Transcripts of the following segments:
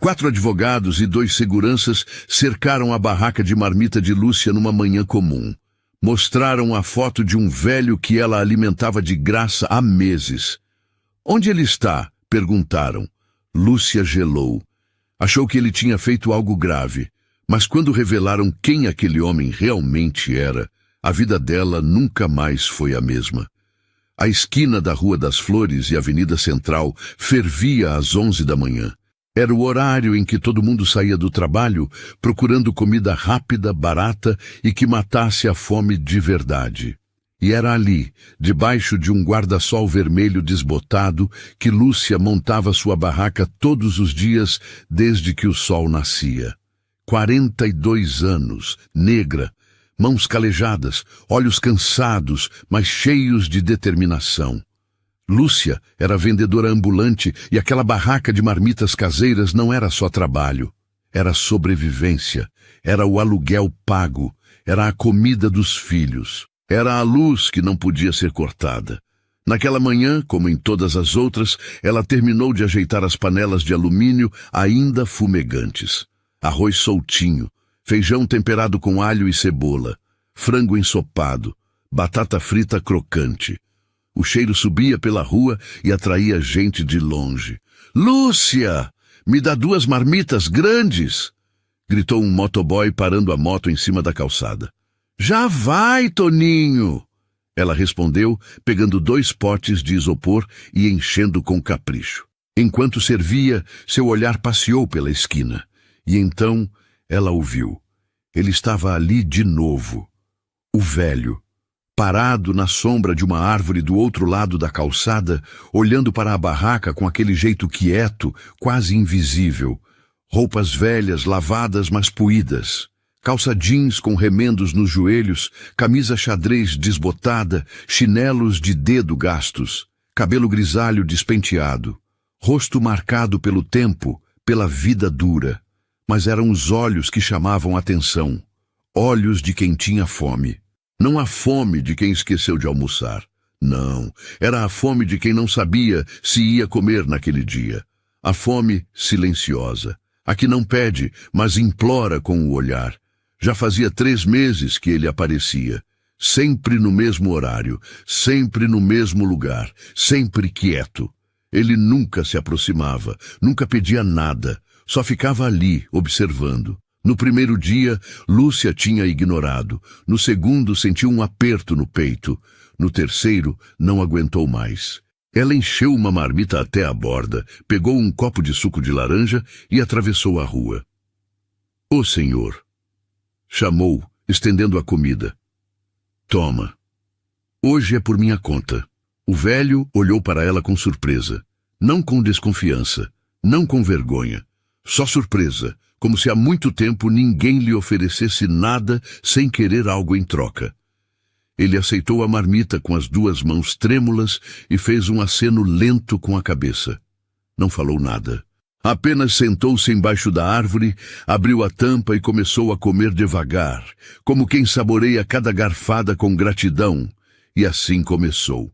4 advogados e 2 seguranças cercaram a barraca de marmita de Lúcia numa manhã comum. Mostraram a foto de um velho que ela alimentava de graça há meses. "Onde ele está?" perguntaram. Lúcia gelou. Achou que ele tinha feito algo grave, mas quando revelaram quem aquele homem realmente era, a vida dela nunca mais foi a mesma. A esquina da Rua das Flores e Avenida Central fervia às 11 da manhã. Era o horário em que todo mundo saía do trabalho procurando comida rápida, barata e que matasse a fome de verdade. E era ali, debaixo de um guarda-sol vermelho desbotado, que Lúcia montava sua barraca todos os dias desde que o sol nascia. 42 anos, negra, mãos calejadas, olhos cansados, mas cheios de determinação. Lúcia era vendedora ambulante e aquela barraca de marmitas caseiras não era só trabalho. Era sobrevivência, era o aluguel pago, era a comida dos filhos, era a luz que não podia ser cortada. Naquela manhã, como em todas as outras, ela terminou de ajeitar as panelas de alumínio ainda fumegantes. Arroz soltinho, feijão temperado com alho e cebola, frango ensopado, batata frita crocante. O cheiro subia pela rua e atraía gente de longe. "Lúcia, me dá 2 marmitas grandes!" gritou um motoboy parando a moto em cima da calçada. "Já vai, Toninho!" Ela respondeu, pegando 2 potes de isopor e enchendo com capricho. Enquanto servia, seu olhar passeou pela esquina. E então ela o viu. Ele estava ali de novo. O velho, parado na sombra de uma árvore do outro lado da calçada, olhando para a barraca com aquele jeito quieto, quase invisível. Roupas velhas, lavadas, mas puídas. Calça jeans com remendos nos joelhos, camisa xadrez desbotada, chinelos de dedo gastos, cabelo grisalho despenteado, rosto marcado pelo tempo, pela vida dura. Mas eram os olhos que chamavam atenção. Olhos de quem tinha fome. Não a fome de quem esqueceu de almoçar. Não, era a fome de quem não sabia se ia comer naquele dia. A fome silenciosa. A que não pede, mas implora com o olhar. Já fazia 3 meses que ele aparecia. Sempre no mesmo horário, sempre no mesmo lugar, sempre quieto. Ele nunca se aproximava, nunca pedia nada. Só ficava ali, observando. No primeiro dia, Lúcia tinha ignorado. No segundo, sentiu um aperto no peito. No terceiro, não aguentou mais. Ela encheu uma marmita até a borda, pegou um copo de suco de laranja e atravessou a rua. "Ô senhor!" chamou, estendendo a comida. "Toma. Hoje é por minha conta." O velho olhou para ela com surpresa. Não com desconfiança, não com vergonha. Só surpresa, como se há muito tempo ninguém lhe oferecesse nada sem querer algo em troca. Ele aceitou a marmita com as 2 mãos trêmulas e fez um aceno lento com a cabeça. Não falou nada. Apenas sentou-se embaixo da árvore, abriu a tampa e começou a comer devagar, como quem saboreia cada garfada com gratidão. E assim começou.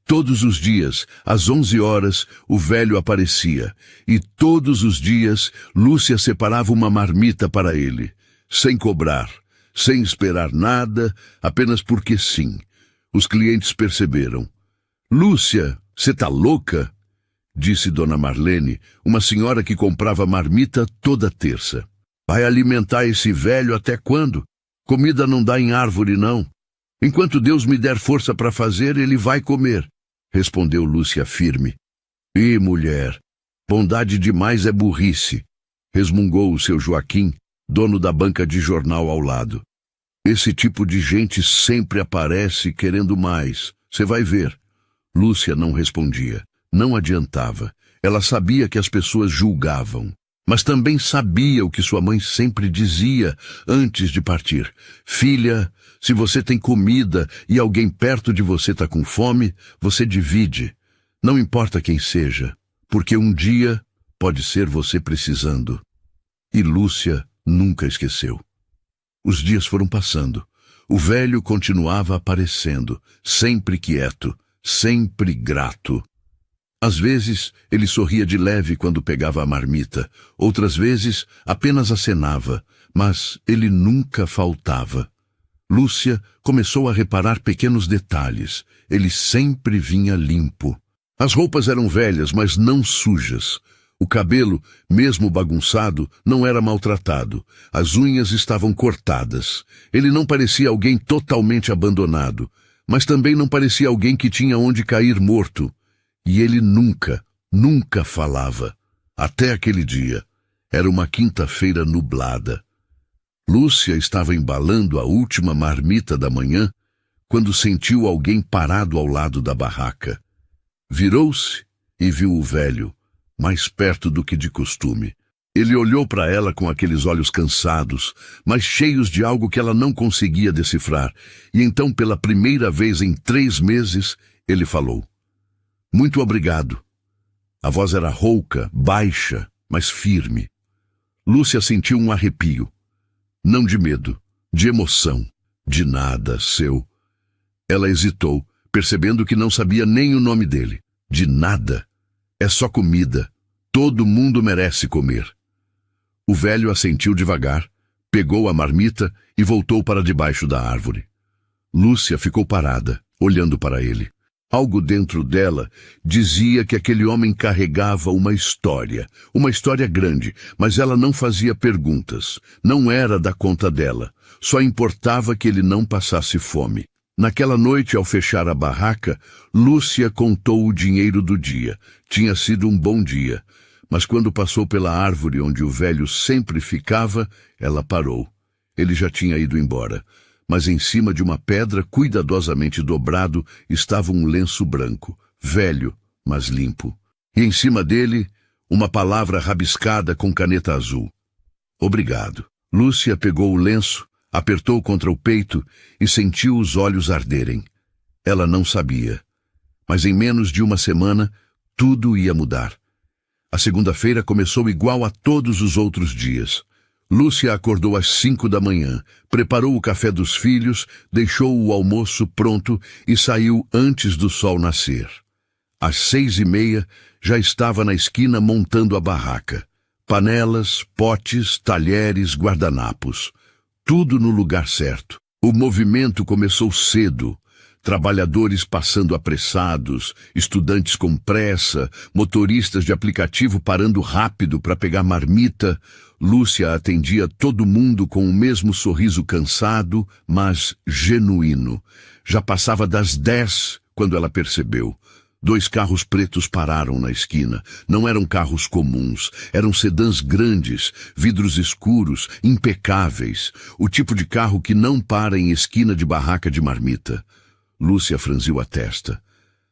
Todos os dias, às 11 horas, o velho aparecia, e todos os dias Lúcia separava uma marmita para ele, sem cobrar, sem esperar nada, apenas porque sim. Os clientes perceberam. "Lúcia, você tá louca?" disse Dona Marlene, uma senhora que comprava marmita toda terça. "Vai alimentar esse velho até quando? Comida não dá em árvore, não. Enquanto Deus me der força para fazer, ele vai comer." Respondeu Lúcia firme. "Ih, mulher, bondade demais é burrice", resmungou o seu Joaquim, dono da banca de jornal ao lado. "Esse tipo de gente sempre aparece querendo mais. Você vai ver." Lúcia não respondia. Não adiantava. Ela sabia que as pessoas julgavam. Mas também sabia o que sua mãe sempre dizia antes de partir. "Filha, se você tem comida e alguém perto de você está com fome, você divide. Não importa quem seja, porque um dia pode ser você precisando." E Lúcia nunca esqueceu. Os dias foram passando. O velho continuava aparecendo, sempre quieto, sempre grato. Às vezes, ele sorria de leve quando pegava a marmita, outras vezes apenas acenava, mas ele nunca faltava. Lúcia começou a reparar pequenos detalhes. Ele sempre vinha limpo. As roupas eram velhas, mas não sujas. O cabelo, mesmo bagunçado, não era maltratado. As unhas estavam cortadas. Ele não parecia alguém totalmente abandonado, mas também não parecia alguém que tinha onde cair morto. E ele nunca falava. Até aquele dia. Era uma quinta-feira nublada. Lúcia estava embalando a última marmita da manhã quando sentiu alguém parado ao lado da barraca. Virou-se e viu o velho, mais perto do que de costume. Ele olhou para ela com aqueles olhos cansados, mas cheios de algo que ela não conseguia decifrar, e então, pela primeira vez em 3 meses, ele falou: "Muito obrigado." A voz era rouca, baixa, mas firme. Lúcia sentiu um arrepio. Não de medo, de emoção, de nada, seu. Ela hesitou, percebendo que não sabia nem o nome dele. De nada. É só comida. Todo mundo merece comer. O velho assentiu devagar, pegou a marmita e voltou para debaixo da árvore. Lúcia ficou parada, olhando para ele. Algo dentro dela dizia que aquele homem carregava uma história grande, mas ela não fazia perguntas. Não era da conta dela. Só importava que ele não passasse fome. Naquela noite, ao fechar a barraca, Lúcia contou o dinheiro do dia. Tinha sido um bom dia. Mas quando passou pela árvore onde o velho sempre ficava, ela parou. Ele já tinha ido embora. Mas em cima de uma pedra cuidadosamente dobrado estava um lenço branco, velho, mas limpo. E em cima dele, uma palavra rabiscada com caneta azul. Obrigado. Lúcia pegou o lenço, apertou contra o peito e sentiu os olhos arderem. Ela não sabia. Mas em menos de uma semana, tudo ia mudar. A segunda-feira começou igual a todos os outros dias. Lúcia acordou às 5 da manhã, preparou o café dos filhos, deixou o almoço pronto e saiu antes do sol nascer. Às 6:30, já estava na esquina montando a barraca. Panelas, potes, talheres, guardanapos. Tudo no lugar certo. O movimento começou cedo. Trabalhadores passando apressados, estudantes com pressa, motoristas de aplicativo parando rápido para pegar marmita. Lúcia atendia todo mundo com o mesmo sorriso cansado, mas genuíno. Já passava das 10 quando ela percebeu. 2 carros pretos pararam na esquina. Não eram carros comuns, eram sedãs grandes, vidros escuros, impecáveis. O tipo de carro que não para em esquina de barraca de marmita. Lúcia franziu a testa.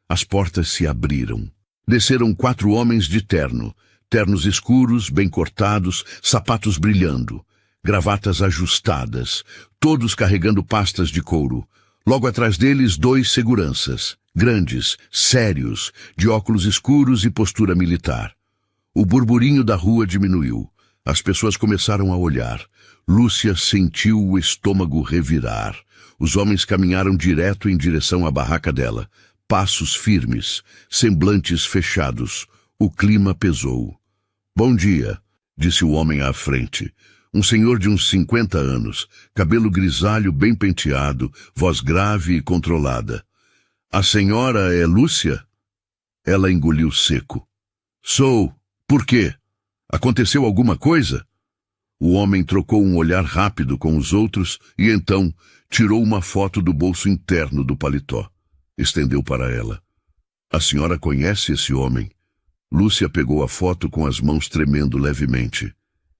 As portas se abriram. Desceram 4 homens de terno. Ternos escuros, bem cortados, sapatos brilhando, gravatas ajustadas, todos carregando pastas de couro. Logo atrás deles, 2 seguranças, grandes, sérios, de óculos escuros e postura militar. O burburinho da rua diminuiu. As pessoas começaram a olhar. Lúcia sentiu o estômago revirar. Os homens caminharam direto em direção à barraca dela. Passos firmes, semblantes fechados. O clima pesou. "Bom dia", disse o homem à frente. Um senhor de uns 50 anos, cabelo grisalho bem penteado, voz grave e controlada. "A senhora é Lúcia?" Ela engoliu seco. "Sou. Por quê? Aconteceu alguma coisa?" O homem trocou um olhar rápido com os outros e então tirou uma foto do bolso interno do paletó. Estendeu para ela. "A senhora conhece esse homem?" Lúcia pegou a foto com as mãos tremendo levemente.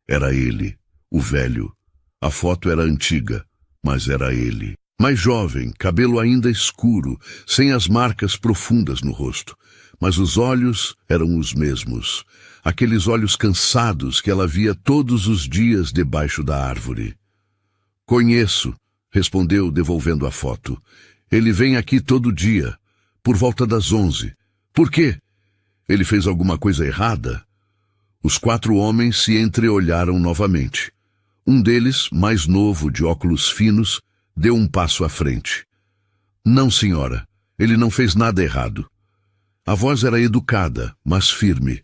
Era ele, o velho. A foto era antiga, mas era ele. Mais jovem, cabelo ainda escuro, sem as marcas profundas no rosto. Mas os olhos eram os mesmos. Aqueles olhos cansados que ela via todos os dias debaixo da árvore. "Conheço", respondeu, devolvendo a foto. "Ele vem aqui todo dia, por volta das 11. Por quê? Ele fez alguma coisa errada?" Os 4 homens se entreolharam novamente. Um deles, mais novo, de óculos finos, deu um passo à frente. "Não, senhora. Ele não fez nada errado." A voz era educada, mas firme.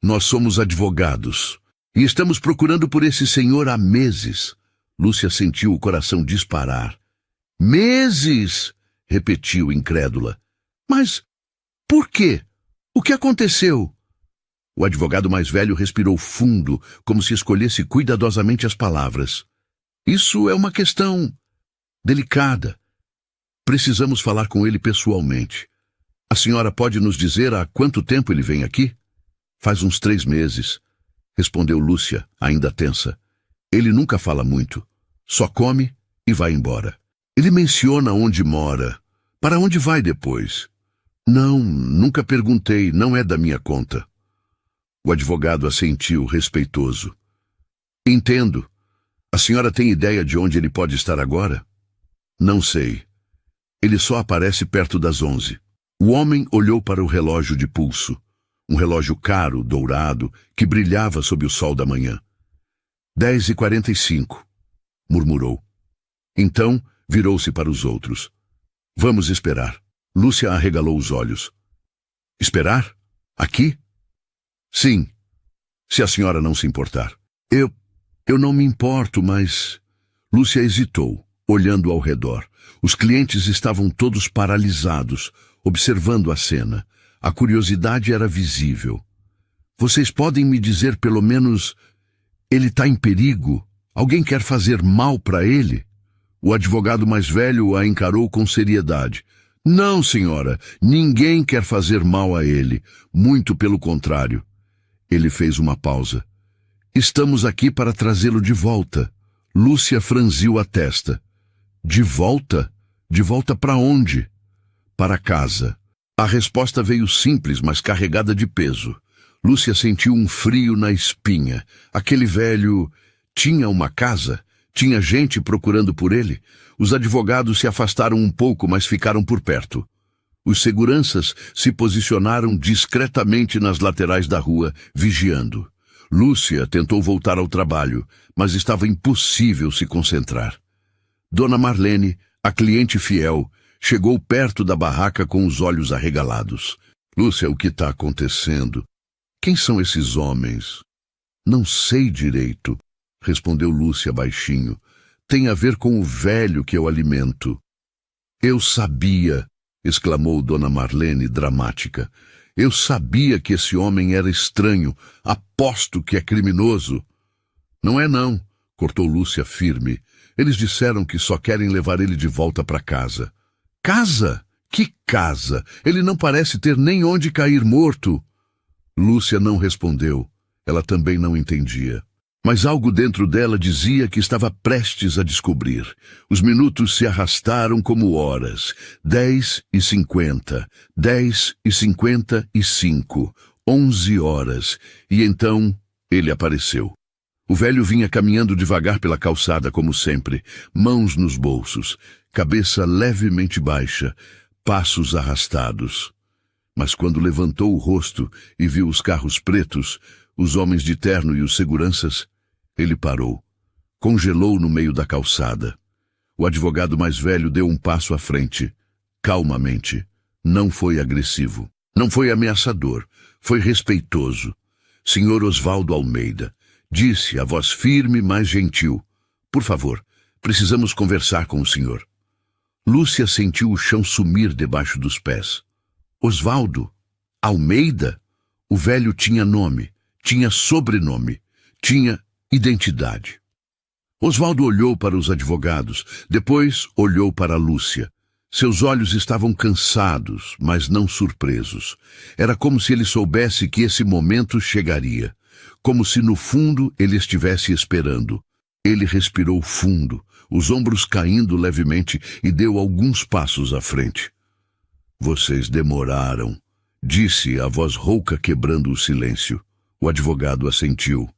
Nós somos advogados e estamos procurando por esse senhor há meses. Lúcia sentiu o coração disparar. Meses! Repetiu incrédula. Mas por quê? O que aconteceu? O advogado mais velho respirou fundo, como se escolhesse cuidadosamente as palavras. Isso é uma questão delicada. Precisamos falar com ele pessoalmente. A senhora pode nos dizer há quanto tempo ele vem aqui? Faz uns 3 meses, respondeu Lúcia, ainda tensa. Ele nunca fala muito. Só come e vai embora. Ele menciona onde mora. Para onde vai depois? Não, nunca perguntei, não é da minha conta. O advogado assentiu, respeitoso. Entendo. A senhora tem ideia de onde ele pode estar agora? Não sei. Ele só aparece perto das 11. O homem olhou para o relógio de pulso. Um relógio caro, dourado, que brilhava sob o sol da manhã. 10h45, murmurou. Então, virou-se para os outros. Vamos esperar. Lúcia arregalou os olhos. Esperar? Aqui? Sim, se a senhora não se importar. Eu não me importo, mas... Lúcia hesitou, olhando ao redor. Os clientes estavam todos paralisados, observando a cena. A curiosidade era visível. Vocês podem me dizer, pelo menos, ele está em perigo? Alguém quer fazer mal para ele? O advogado mais velho a encarou com seriedade. Não, senhora, ninguém quer fazer mal a ele. Muito pelo contrário. Ele fez uma pausa. Estamos aqui para trazê-lo de volta. Lúcia franziu a testa. De volta? De volta para onde? Para casa. A resposta veio simples, mas carregada de peso. Lúcia sentiu um frio na espinha. Aquele velho tinha uma casa? Tinha gente procurando por ele? Os advogados se afastaram um pouco, mas ficaram por perto. Os seguranças se posicionaram discretamente nas laterais da rua, vigiando. Lúcia tentou voltar ao trabalho, mas estava impossível se concentrar. Dona Marlene, a cliente fiel, chegou perto da barraca com os olhos arregalados. Lúcia, o que está acontecendo? Quem são esses homens? Não sei direito, respondeu Lúcia baixinho. Tem a ver com o velho que eu alimento. Eu sabia, exclamou Dona Marlene, dramática. Eu sabia que esse homem era estranho. Aposto que é criminoso. Não é não, cortou Lúcia firme. Eles disseram que só querem levar ele de volta para casa. Casa? Que casa? Ele não parece ter nem onde cair morto. Lúcia não respondeu. Ela também não entendia. Mas algo dentro dela dizia que estava prestes a descobrir. Os minutos se arrastaram como horas. 10h50, 10h55, 11 horas. E então ele apareceu. O velho vinha caminhando devagar pela calçada, como sempre, mãos nos bolsos, cabeça levemente baixa, passos arrastados. Mas quando levantou o rosto e viu os carros pretos, os homens de terno e os seguranças, ele parou. Congelou no meio da calçada. O advogado mais velho deu um passo à frente, calmamente. Não foi agressivo. Não foi ameaçador. Foi respeitoso. Senhor Osvaldo Almeida, disse a voz firme, mas gentil. Por favor, precisamos conversar com o senhor. Lúcia sentiu o chão sumir debaixo dos pés. Osvaldo? Almeida? O velho tinha nome, tinha sobrenome, tinha identidade. Osvaldo olhou para os advogados, depois olhou para Lúcia. Seus olhos estavam cansados, mas não surpresos. Era como se ele soubesse que esse momento chegaria. Como se no fundo ele estivesse esperando. Ele respirou fundo, os ombros caindo levemente, e deu alguns passos à frente. Vocês demoraram, disse a voz rouca quebrando o silêncio. O advogado assentiu.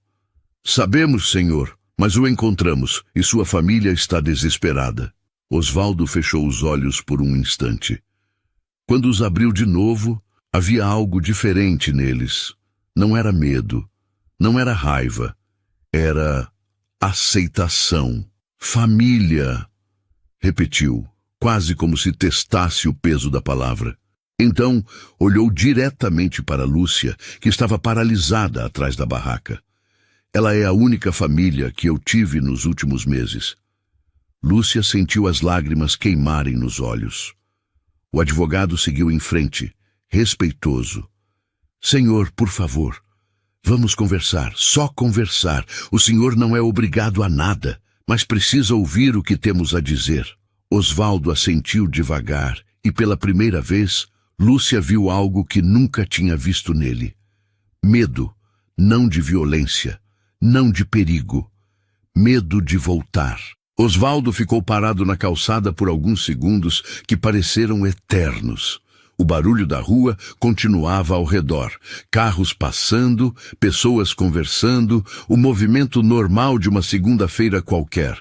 Sabemos, senhor, mas o encontramos e sua família está desesperada. Osvaldo fechou os olhos por um instante. Quando os abriu de novo, havia algo diferente neles. Não era medo, não era raiva, era aceitação. Família, repetiu, quase como se testasse o peso da palavra. Então, olhou diretamente para Lúcia, que estava paralisada atrás da barraca. Ela é a única família que eu tive nos últimos meses. Lúcia sentiu as lágrimas queimarem nos olhos. O advogado seguiu em frente, respeitoso. Senhor, por favor, vamos conversar, só conversar. O senhor não é obrigado a nada, mas precisa ouvir o que temos a dizer. Osvaldo assentiu devagar e, pela primeira vez, Lúcia viu algo que nunca tinha visto nele. Medo, não de violência, não de perigo. Medo de voltar. Osvaldo ficou parado na calçada por alguns segundos que pareceram eternos. O barulho da rua continuava ao redor. Carros passando, pessoas conversando, o movimento normal de uma segunda-feira qualquer.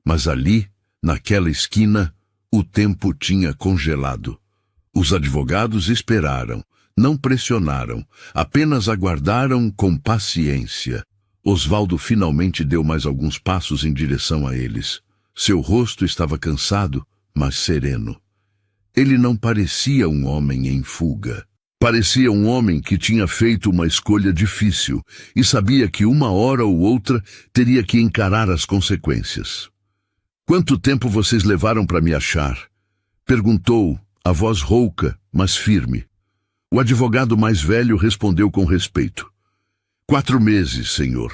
Mas ali, naquela esquina, o tempo tinha congelado. Os advogados esperaram, não pressionaram, apenas aguardaram com paciência. Osvaldo finalmente deu mais alguns passos em direção a eles. Seu rosto estava cansado, mas sereno. Ele não parecia um homem em fuga. Parecia um homem que tinha feito uma escolha difícil e sabia que uma hora ou outra teria que encarar as consequências. Quanto tempo vocês levaram para me achar? Perguntou, a voz rouca, mas firme. O advogado mais velho respondeu com respeito. 4 meses, senhor.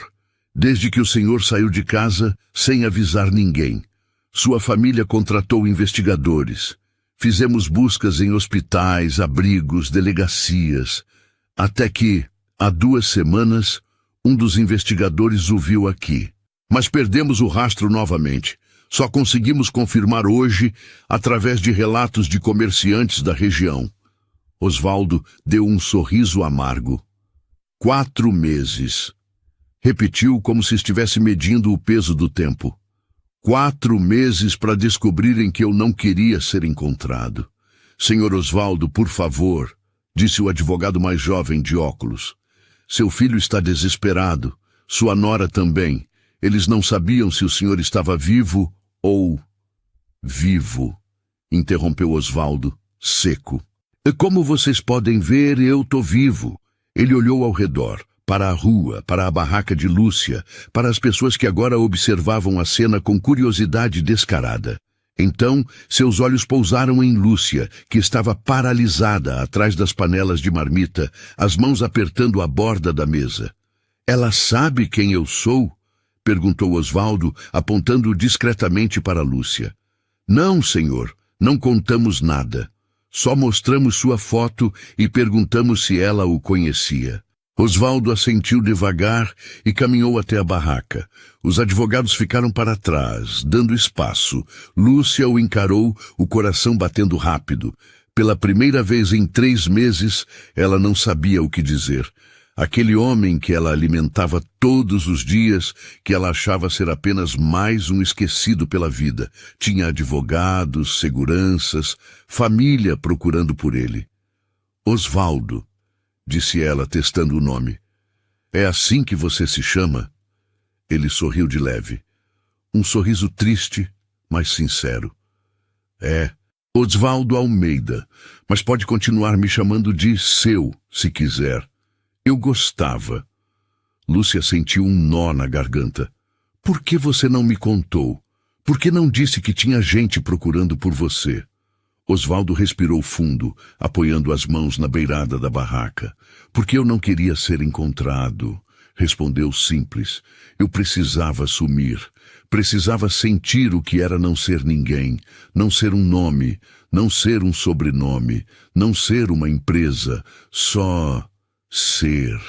Desde que o senhor saiu de casa sem avisar ninguém. Sua família contratou investigadores. Fizemos buscas em hospitais, abrigos, delegacias. Até que, há 2 semanas, um dos investigadores o viu aqui. Mas perdemos o rastro novamente. Só conseguimos confirmar hoje através de relatos de comerciantes da região. Osvaldo deu um sorriso amargo. 4 meses. Repetiu como se estivesse medindo o peso do tempo. 4 meses para descobrirem que eu não queria ser encontrado. Senhor Osvaldo, por favor, disse o advogado mais jovem de óculos. Seu filho está desesperado. Sua nora também. Eles não sabiam se o senhor estava vivo ou... Vivo, interrompeu Osvaldo, seco. Como vocês podem ver, eu tô vivo. Ele olhou ao redor, para a rua, para a barraca de Lúcia, para as pessoas que agora observavam a cena com curiosidade descarada. Então, seus olhos pousaram em Lúcia, que estava paralisada atrás das panelas de marmita, as mãos apertando a borda da mesa. Ela sabe quem eu sou? Perguntou Osvaldo, apontando discretamente para Lúcia. Não, senhor, não contamos nada. Só mostramos sua foto e perguntamos se ela o conhecia. Osvaldo assentiu devagar e caminhou até a barraca. Os advogados ficaram para trás, dando espaço. Lúcia o encarou, o coração batendo rápido. Pela primeira vez em 3 meses, ela não sabia o que dizer. Aquele homem que ela alimentava todos os dias, que ela achava ser apenas mais um esquecido pela vida. Tinha advogados, seguranças, família procurando por ele. Osvaldo, disse ela, testando o nome. É assim que você se chama? Ele sorriu de leve. Um sorriso triste, mas sincero. É, Osvaldo Almeida, mas pode continuar me chamando de seu, se quiser. Eu gostava. Lúcia sentiu um nó na garganta. Por que você não me contou? Por que não disse que tinha gente procurando por você? Osvaldo respirou fundo, apoiando as mãos na beirada da barraca. Porque eu não queria ser encontrado, respondeu simples. Eu precisava sumir. Precisava sentir o que era não ser ninguém, não ser um nome, não ser um sobrenome, não ser uma empresa, só... ser.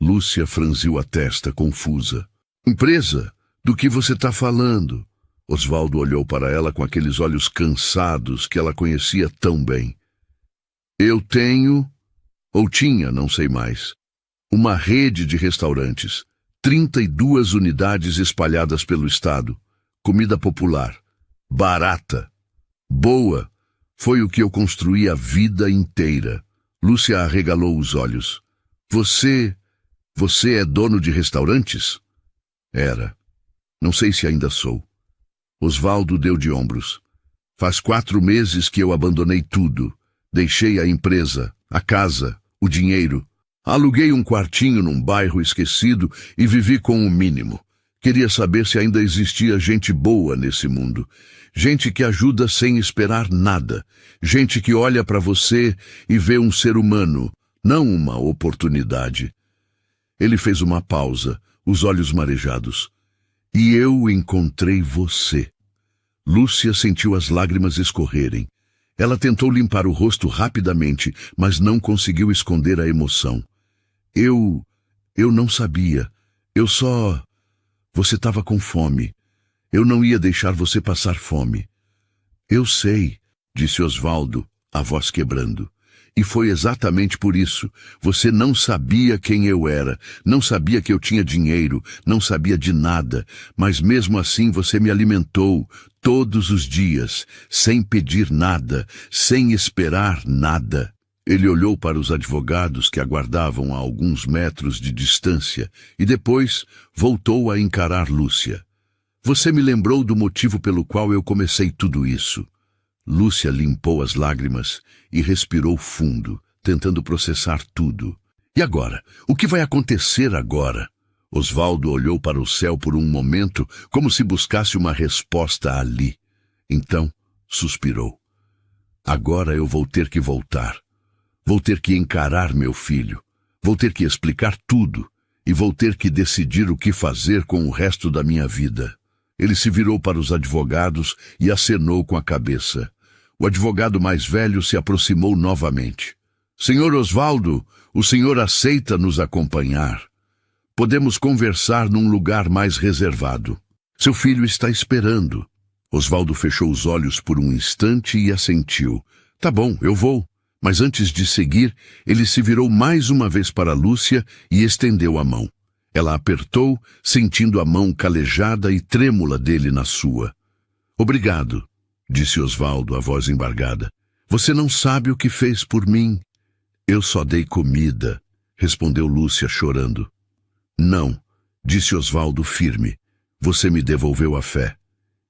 Lúcia franziu a testa, confusa. Empresa? Do que você está falando? Osvaldo olhou para ela com aqueles olhos cansados que ela conhecia tão bem. Eu tenho, ou tinha, não sei mais, uma rede de restaurantes, 32 unidades espalhadas pelo estado. Comida popular, barata, boa, foi o que eu construí a vida inteira. Lúcia arregalou os olhos. Você é dono de restaurantes? Era. Não sei se ainda sou. Osvaldo deu de ombros. Faz 4 meses que eu abandonei tudo. Deixei a empresa, a casa, o dinheiro. Aluguei um quartinho num bairro esquecido e vivi com o mínimo. Queria saber se ainda existia gente boa nesse mundo. Gente que ajuda sem esperar nada. Gente que olha para você e vê um ser humano, não uma oportunidade. Ele fez uma pausa, os olhos marejados. E eu encontrei você. Lúcia sentiu as lágrimas escorrerem. Ela tentou limpar o rosto rapidamente, mas não conseguiu esconder a emoção. Eu não sabia. Você estava com fome. Eu não ia deixar você passar fome. Eu sei, disse Osvaldo, a voz quebrando. E foi exatamente por isso. Você não sabia quem eu era, não sabia que eu tinha dinheiro, não sabia de nada, mas mesmo assim você me alimentou todos os dias, sem pedir nada, sem esperar nada. Ele olhou para os advogados que aguardavam a alguns metros de distância e depois voltou a encarar Lúcia. Você me lembrou do motivo pelo qual eu comecei tudo isso. Lúcia limpou as lágrimas e respirou fundo, tentando processar tudo. E agora? O que vai acontecer agora? Osvaldo olhou para o céu por um momento, como se buscasse uma resposta ali. Então, suspirou. Agora eu vou ter que voltar. Vou ter que encarar meu filho. Vou ter que explicar tudo. E vou ter que decidir o que fazer com o resto da minha vida. Ele se virou para os advogados e acenou com a cabeça. O advogado mais velho se aproximou novamente. Senhor Osvaldo, o senhor aceita nos acompanhar? Podemos conversar num lugar mais reservado. Seu filho está esperando. Osvaldo fechou os olhos por um instante e assentiu. Tá bom, eu vou. Mas antes de seguir, ele se virou mais uma vez para Lúcia e estendeu a mão. Ela apertou, sentindo a mão calejada e trêmula dele na sua. Obrigado, disse Osvaldo, a voz embargada. Você não sabe o que fez por mim. Eu só dei comida, respondeu Lúcia chorando. Não, disse Osvaldo firme. Você me devolveu a fé.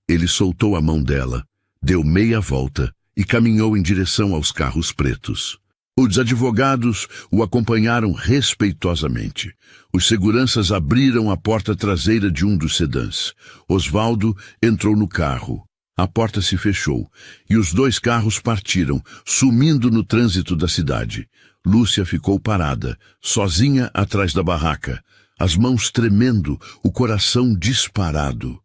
Ele soltou a mão dela, deu meia volta e caminhou em direção aos carros pretos. Os advogados o acompanharam respeitosamente. Os seguranças abriram a porta traseira de um dos sedãs. Osvaldo entrou no carro. A porta se fechou e os dois carros partiram, sumindo no trânsito da cidade. Lúcia ficou parada, sozinha atrás da barraca, as mãos tremendo, o coração disparado.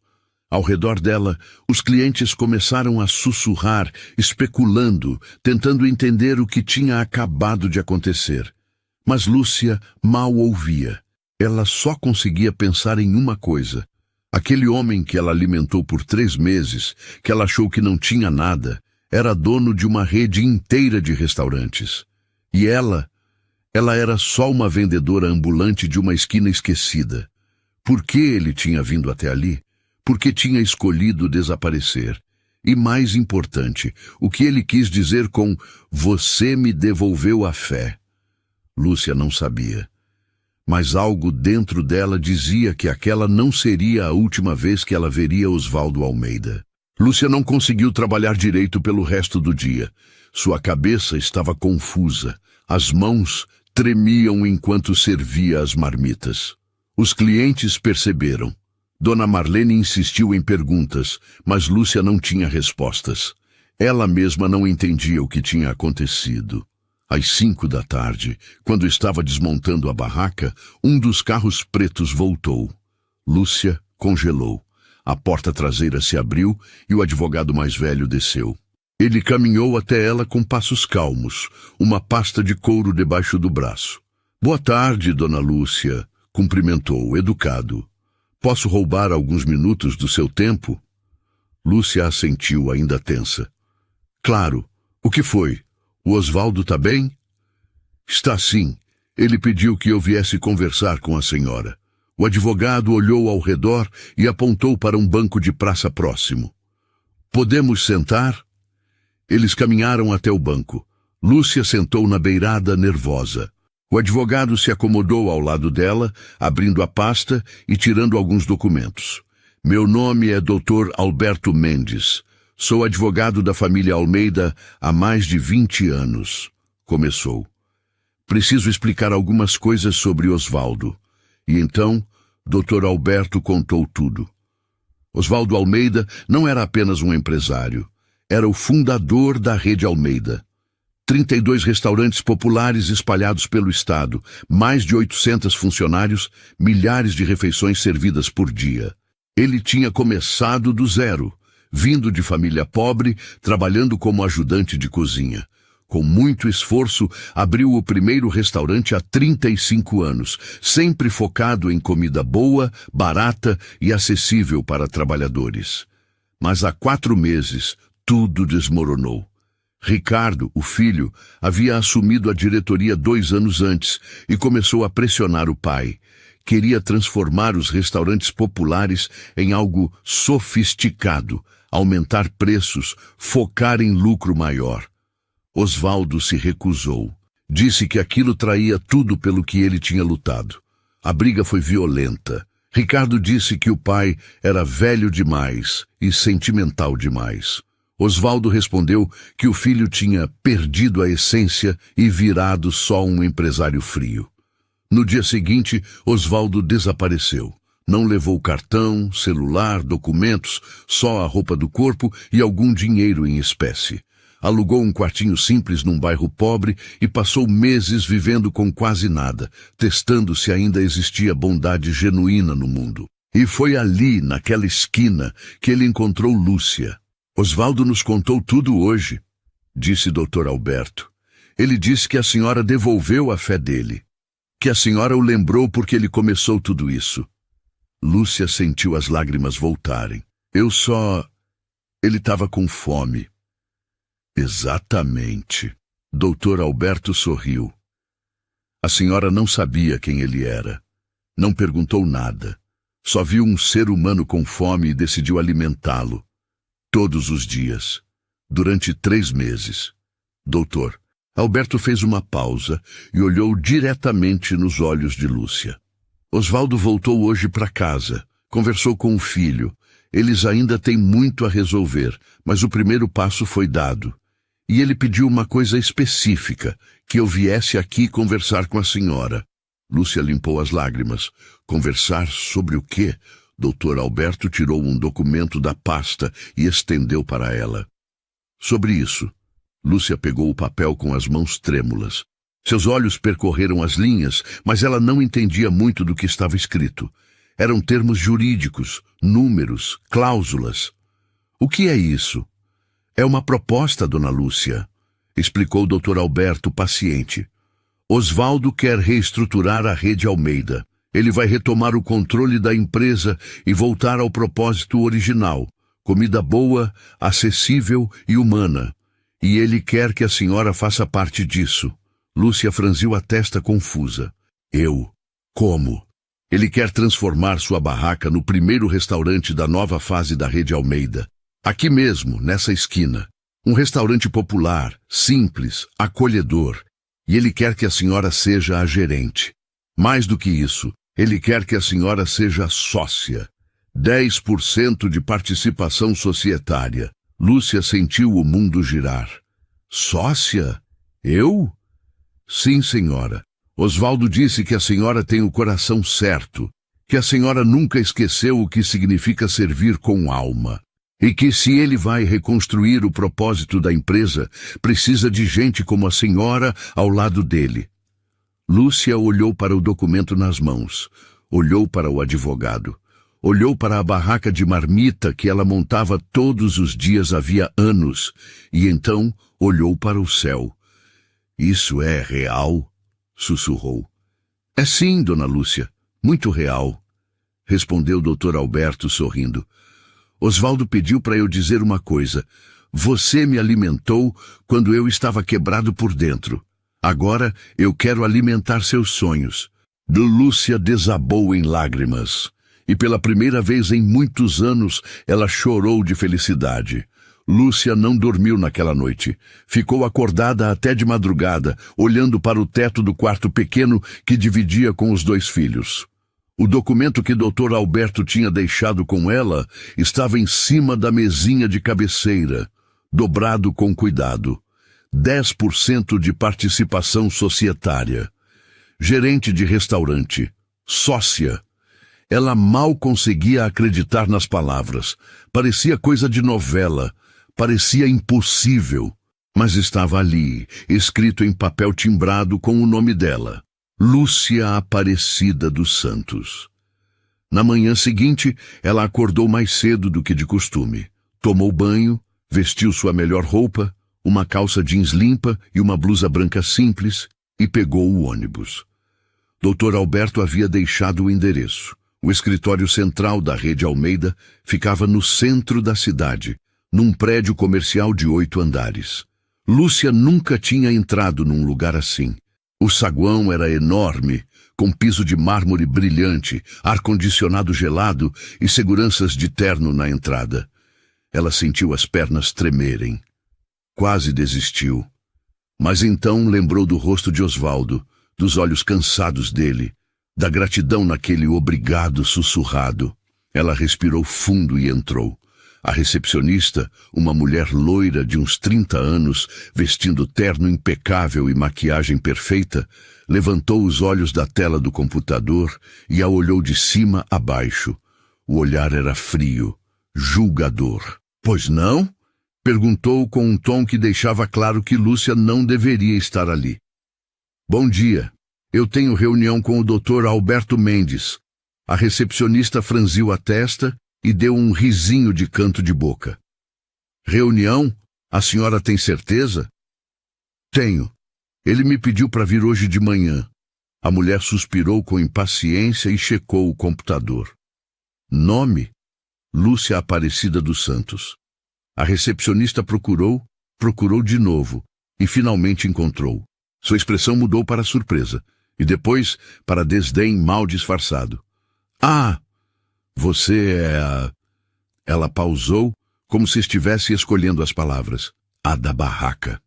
Ao redor dela, os clientes começaram a sussurrar, especulando, tentando entender o que tinha acabado de acontecer. Mas Lúcia mal ouvia. Ela só conseguia pensar em uma coisa. Aquele homem que ela alimentou por 3 meses, que ela achou que não tinha nada, era dono de uma rede inteira de restaurantes. E ela era só uma vendedora ambulante de uma esquina esquecida. Por que ele tinha vindo até ali? Porque tinha escolhido desaparecer. E mais importante, o que ele quis dizer com "você me devolveu a fé". Lúcia não sabia. Mas algo dentro dela dizia que aquela não seria a última vez que ela veria Osvaldo Almeida. Lúcia não conseguiu trabalhar direito pelo resto do dia. Sua cabeça estava confusa. As mãos tremiam enquanto servia as marmitas. Os clientes perceberam. Dona Marlene insistiu em perguntas, mas Lúcia não tinha respostas. Ela mesma não entendia o que tinha acontecido. Às 5 da tarde, quando estava desmontando a barraca, um dos carros pretos voltou. Lúcia congelou. A porta traseira se abriu e o advogado mais velho desceu. Ele caminhou até ela com passos calmos, uma pasta de couro debaixo do braço. "Boa tarde, dona Lúcia", cumprimentou, educado. "Posso roubar alguns minutos do seu tempo?" Lúcia assentiu, ainda tensa. "Claro. O que foi? O Osvaldo está bem?" "Está sim. Ele pediu que eu viesse conversar com a senhora." O advogado olhou ao redor e apontou para um banco de praça próximo. "Podemos sentar?" Eles caminharam até o banco. Lúcia sentou na beirada, nervosa. O advogado se acomodou ao lado dela, abrindo a pasta e tirando alguns documentos. "Meu nome é Dr. Alberto Mendes. Sou advogado da família Almeida há mais de 20 anos. Começou. Preciso explicar algumas coisas sobre Osvaldo. E então, Dr. Alberto contou tudo. Osvaldo Almeida não era apenas um empresário. Era o fundador da Rede Almeida. 32 restaurantes populares espalhados pelo estado, mais de 800 funcionários, milhares de refeições servidas por dia. Ele tinha começado do zero, vindo de família pobre, trabalhando como ajudante de cozinha. Com muito esforço, abriu o primeiro restaurante há 35 anos, sempre focado em comida boa, barata e acessível para trabalhadores. Mas há 4 meses, tudo desmoronou. Ricardo, o filho, havia assumido a diretoria 2 anos antes e começou a pressionar o pai. Queria transformar os restaurantes populares em algo sofisticado, aumentar preços, focar em lucro maior. Osvaldo se recusou. Disse que aquilo traía tudo pelo que ele tinha lutado. A briga foi violenta. Ricardo disse que o pai era velho demais e sentimental demais. Osvaldo respondeu que o filho tinha perdido a essência e virado só um empresário frio. No dia seguinte, Osvaldo desapareceu. Não levou cartão, celular, documentos, só a roupa do corpo e algum dinheiro em espécie. Alugou um quartinho simples num bairro pobre e passou meses vivendo com quase nada, testando se ainda existia bondade genuína no mundo. E foi ali, naquela esquina, que ele encontrou Lúcia. Osvaldo nos contou tudo hoje, disse Dr. Alberto. Ele disse que a senhora devolveu a fé dele, que a senhora o lembrou porque ele começou tudo isso. Lúcia sentiu as lágrimas voltarem. Ele estava com fome. Exatamente. Dr. Alberto sorriu. A senhora não sabia quem ele era. Não perguntou nada. Só viu um ser humano com fome e decidiu alimentá-lo. Todos os dias. Durante 3 meses. Doutor, Alberto fez uma pausa e olhou diretamente nos olhos de Lúcia. Osvaldo voltou hoje para casa. Conversou com o filho. Eles ainda têm muito a resolver, mas o primeiro passo foi dado. E ele pediu uma coisa específica, que eu viesse aqui conversar com a senhora. Lúcia limpou as lágrimas. Conversar sobre o quê? Dr. Alberto tirou um documento da pasta e estendeu para ela. Sobre isso. Lúcia pegou o papel com as mãos trêmulas. Seus olhos percorreram as linhas, mas ela não entendia muito do que estava escrito. Eram termos jurídicos, números, cláusulas. O que é isso? É uma proposta, dona Lúcia, explicou o Dr. Alberto, paciente. Osvaldo quer reestruturar a Rede Almeida. Ele vai retomar o controle da empresa e voltar ao propósito original. Comida boa, acessível e humana. E ele quer que a senhora faça parte disso. Lúcia franziu a testa confusa. Eu? Como? Ele quer transformar sua barraca no primeiro restaurante da nova fase da Rede Almeida. Aqui mesmo, nessa esquina. Um restaurante popular, simples, acolhedor. E ele quer que a senhora seja a gerente. Mais do que isso, ele quer que a senhora seja sócia. 10% de participação societária. Lúcia sentiu o mundo girar. Sócia? Eu? Sim, senhora. Osvaldo disse que a senhora tem o coração certo, que a senhora nunca esqueceu o que significa servir com alma, e que se ele vai reconstruir o propósito da empresa, precisa de gente como a senhora ao lado dele. Lúcia olhou para o documento nas mãos, olhou para o advogado, olhou para a barraca de marmita que ela montava todos os dias havia anos, e então olhou para o céu. Isso é real? Sussurrou. É sim, dona Lúcia, muito real, respondeu o Dr. Alberto sorrindo. Osvaldo pediu para eu dizer uma coisa. Você me alimentou quando eu estava quebrado por dentro. Agora eu quero alimentar seus sonhos. Lúcia desabou em lágrimas. E pela primeira vez em muitos anos ela chorou de felicidade. Lúcia não dormiu naquela noite. Ficou acordada até de madrugada, olhando para o teto do quarto pequeno que dividia com os 2 filhos. O documento que Dr. Alberto tinha deixado com ela estava em cima da mesinha de cabeceira, dobrado com cuidado. 10% de participação societária. Gerente de restaurante. Sócia. Ela mal conseguia acreditar nas palavras. Parecia coisa de novela. Parecia impossível. Mas estava ali, escrito em papel timbrado com o nome dela. Lúcia Aparecida dos Santos. Na manhã seguinte, ela acordou mais cedo do que de costume. Tomou banho, vestiu sua melhor roupa, uma calça jeans limpa e uma blusa branca simples, e pegou o ônibus. Dr. Alberto havia deixado o endereço. O escritório central da Rede Almeida ficava no centro da cidade, num prédio comercial de 8 andares. Lúcia nunca tinha entrado num lugar assim. O saguão era enorme, com piso de mármore brilhante, ar-condicionado gelado e seguranças de terno na entrada. Ela sentiu as pernas tremerem. Quase desistiu. Mas então lembrou do rosto de Osvaldo, dos olhos cansados dele, da gratidão naquele obrigado sussurrado. Ela respirou fundo e entrou. A recepcionista, uma mulher loira de uns 30 anos, vestindo terno impecável e maquiagem perfeita, levantou os olhos da tela do computador e a olhou de cima a baixo. O olhar era frio, julgador. "Pois não?" perguntou com um tom que deixava claro que Lúcia não deveria estar ali. "Bom dia. Eu tenho reunião com o Dr. Alberto Mendes." A recepcionista franziu a testa e deu um risinho de canto de boca. "Reunião? A senhora tem certeza?" "Tenho. Ele me pediu para vir hoje de manhã." A mulher suspirou com impaciência e checou o computador. Nome? Lúcia Aparecida dos Santos. A recepcionista procurou de novo e finalmente encontrou. Sua expressão mudou para surpresa e depois para desdém mal disfarçado. "Ah, você é a..." Ela pausou, como se estivesse escolhendo as palavras. "A da barraca."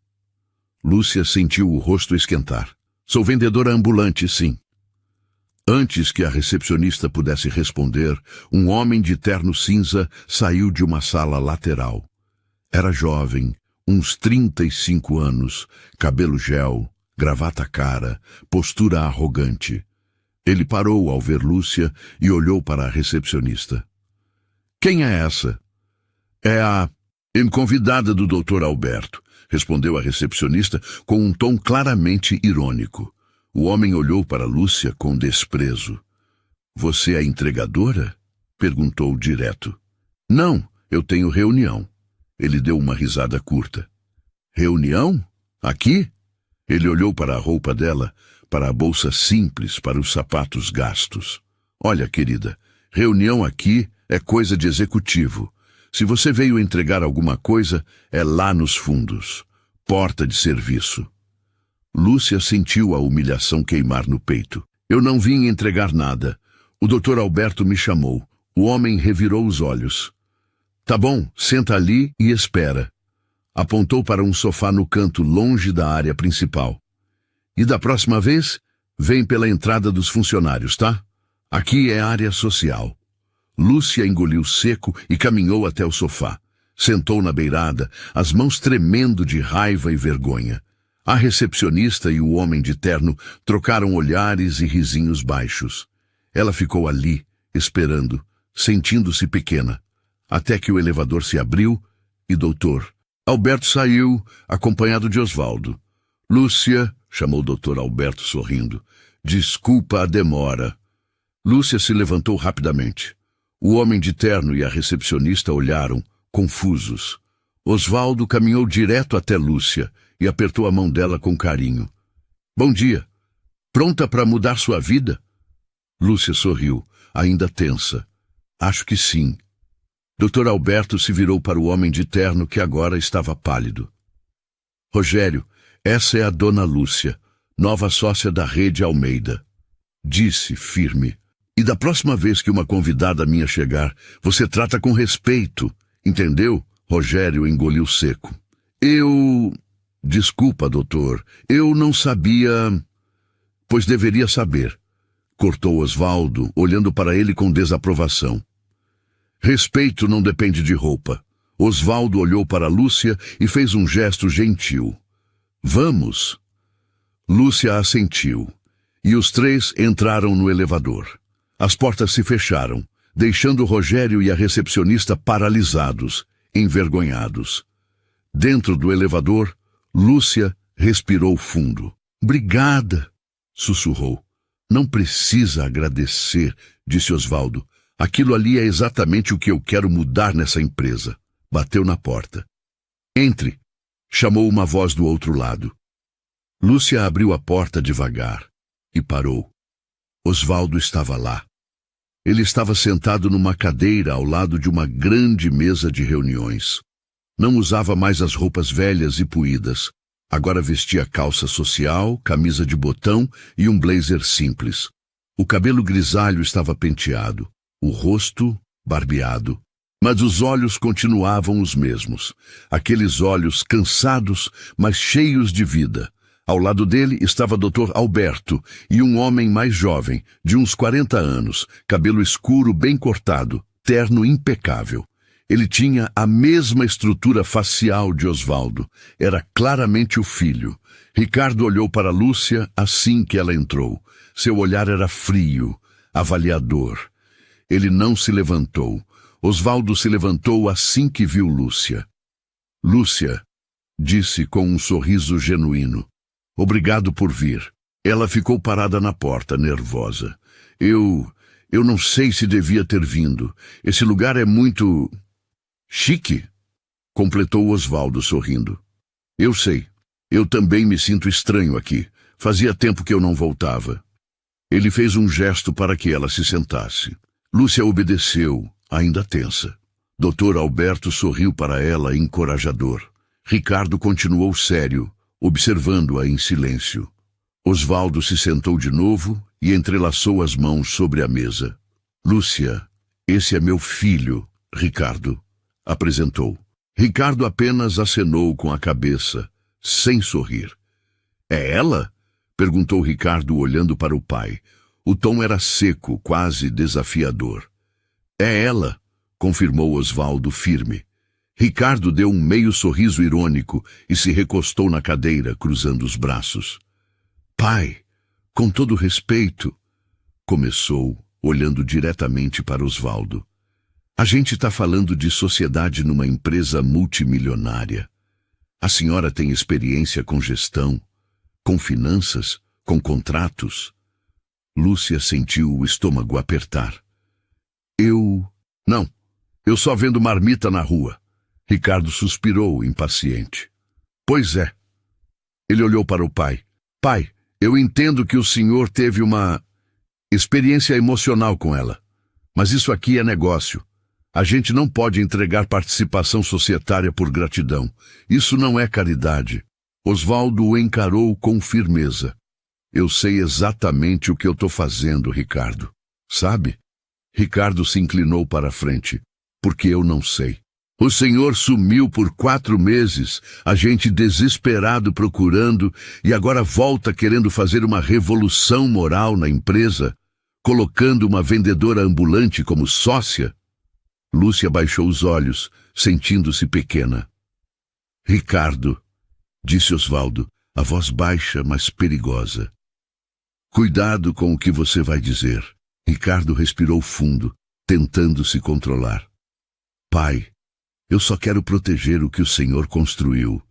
Lúcia sentiu o rosto esquentar. "Sou vendedora ambulante, sim." Antes que a recepcionista pudesse responder, um homem de terno cinza saiu de uma sala lateral. Era jovem, uns 35 anos, cabelo gel, gravata cara, postura arrogante. Ele parou ao ver Lúcia e olhou para a recepcionista. "Quem é essa?" "É a convidada do Dr. Alberto", respondeu a recepcionista com um tom claramente irônico. O homem olhou para Lúcia com desprezo. "Você é entregadora?" perguntou direto. "Não, eu tenho reunião." Ele deu uma risada curta. "Reunião? Aqui?" Ele olhou para a roupa dela, para a bolsa simples, para os sapatos gastos. "Olha, querida, reunião aqui é coisa de executivo. Se você veio entregar alguma coisa, é lá nos fundos. Porta de serviço." Lúcia sentiu a humilhação queimar no peito. "Eu não vim entregar nada. O Dr. Alberto me chamou." O homem revirou os olhos. "Tá bom, senta ali e espera." Apontou para um sofá no canto, longe da área principal. "E da próxima vez, vem pela entrada dos funcionários, tá? Aqui é área social." Lúcia engoliu seco e caminhou até o sofá. Sentou na beirada, as mãos tremendo de raiva e vergonha. A recepcionista e o homem de terno trocaram olhares e risinhos baixos. Ela ficou ali, esperando, sentindo-se pequena, até que o elevador se abriu e Dr. Alberto saiu, acompanhado de Osvaldo. "Lúcia", chamou o Dr. Alberto sorrindo, "desculpa a demora." Lúcia se levantou rapidamente. O homem de terno e a recepcionista olharam, confusos. Osvaldo caminhou direto até Lúcia e apertou a mão dela com carinho. "Bom dia. Pronta para mudar sua vida?" Lúcia sorriu, ainda tensa. "Acho que sim." Dr. Alberto se virou para o homem de terno que agora estava pálido. "Rogério, essa é a dona Lúcia, nova sócia da Rede Almeida." Disse, firme. "E da próxima vez que uma convidada minha chegar, você trata com respeito, entendeu?" Rogério engoliu seco. Desculpa, doutor, eu não sabia... Pois deveria saber. cortou Osvaldo, olhando para ele com desaprovação. Respeito não depende de roupa. Osvaldo olhou para Lúcia e fez um gesto gentil. Vamos. Lúcia assentiu, e os três entraram no elevador. As portas se fecharam, deixando Rogério e a recepcionista paralisados, envergonhados. Dentro do elevador, Lúcia respirou fundo. Obrigada, sussurrou. Não precisa agradecer, disse Osvaldo. Aquilo ali é exatamente o que eu quero mudar nessa empresa. Bateu na porta. Entre, chamou uma voz do outro lado. Lúcia abriu a porta devagar e parou. Osvaldo estava lá. Ele estava sentado numa cadeira ao lado de uma grande mesa de reuniões. Não usava mais as roupas velhas e puídas. Agora vestia calça social, camisa de botão e um blazer simples. O cabelo grisalho estava penteado, o rosto barbeado. Mas os olhos continuavam os mesmos. Aqueles olhos cansados, mas cheios de vida. Ao lado dele estava Dr. Alberto e um homem mais jovem, de uns 40 anos, cabelo escuro bem cortado, terno impecável. Ele tinha a mesma estrutura facial de Osvaldo. Era claramente o filho. Ricardo olhou para Lúcia assim que ela entrou. Seu olhar era frio, avaliador. Ele não se levantou. Osvaldo se levantou assim que viu Lúcia. Lúcia, disse com um sorriso genuíno. Obrigado por vir. Ela ficou parada na porta, nervosa. Eu não sei se devia ter vindo. Esse lugar é muito... chique, completou Osvaldo sorrindo. Eu sei. Eu também me sinto estranho aqui. Fazia tempo que eu não voltava. Ele fez um gesto para que ela se sentasse. Lúcia obedeceu, ainda tensa. Dr. Alberto sorriu para ela encorajador. Ricardo continuou sério, observando-a em silêncio. Osvaldo se sentou de novo e entrelaçou as mãos sobre a mesa. Lúcia, esse é meu filho, Ricardo, apresentou. Ricardo apenas acenou com a cabeça, sem sorrir. É ela? Perguntou Ricardo olhando para o pai. O tom era seco, quase desafiador. É ela, confirmou Osvaldo firme. Ricardo deu um meio sorriso irônico e se recostou na cadeira, cruzando os braços. Pai, com todo respeito, começou, olhando diretamente para Osvaldo. A gente está falando de sociedade numa empresa multimilionária. A senhora tem experiência com gestão, com finanças, com contratos? Lúcia sentiu o estômago apertar. Não, eu só vendo marmita na rua. Ricardo suspirou, impaciente. Pois é. Ele olhou para o pai. Pai, eu entendo que o senhor teve uma experiência emocional com ela. Mas isso aqui é negócio. A gente não pode entregar participação societária por gratidão. Isso não é caridade. Osvaldo o encarou com firmeza. Eu sei exatamente o que eu estou fazendo, Ricardo. Sabe? Ricardo se inclinou para a frente. Porque eu não sei. O senhor sumiu por 4 meses, a gente desesperado procurando, e agora volta querendo fazer uma revolução moral na empresa, colocando uma vendedora ambulante como sócia? Lúcia baixou os olhos, sentindo-se pequena. Ricardo, disse Osvaldo, a voz baixa, mas perigosa. Cuidado com o que você vai dizer. Ricardo respirou fundo, tentando se controlar. Pai, eu só quero proteger o que o senhor construiu.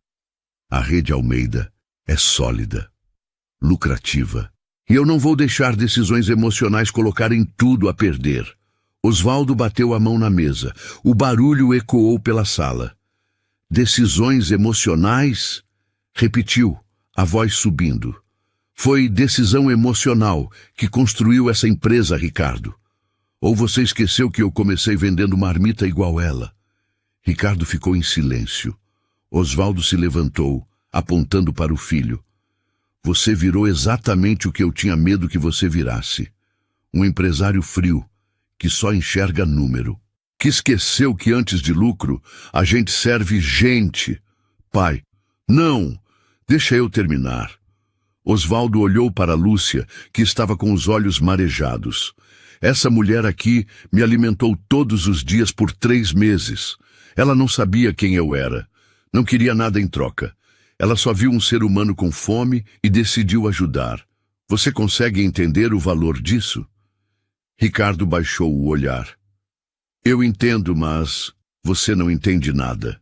A rede Almeida é sólida, lucrativa, e eu não vou deixar decisões emocionais colocarem tudo a perder. Osvaldo bateu a mão na mesa. O barulho ecoou pela sala. Decisões emocionais? Repetiu, a voz subindo. Foi decisão emocional que construiu essa empresa, Ricardo. Ou você esqueceu que eu comecei vendendo marmita igual ela? Ricardo ficou em silêncio. Osvaldo se levantou, apontando para o filho. Você virou exatamente o que eu tinha medo que você virasse. Um empresário frio, que só enxerga número. Que esqueceu que antes de lucro, a gente serve gente. Pai, não! Deixa eu terminar. Osvaldo olhou para Lúcia, que estava com os olhos marejados. Essa mulher aqui me alimentou todos os dias por 3 meses. Ela não sabia quem eu era. Não queria nada em troca. Ela só viu um ser humano com fome e decidiu ajudar. Você consegue entender o valor disso? Ricardo baixou o olhar. Eu entendo, mas você não entende nada.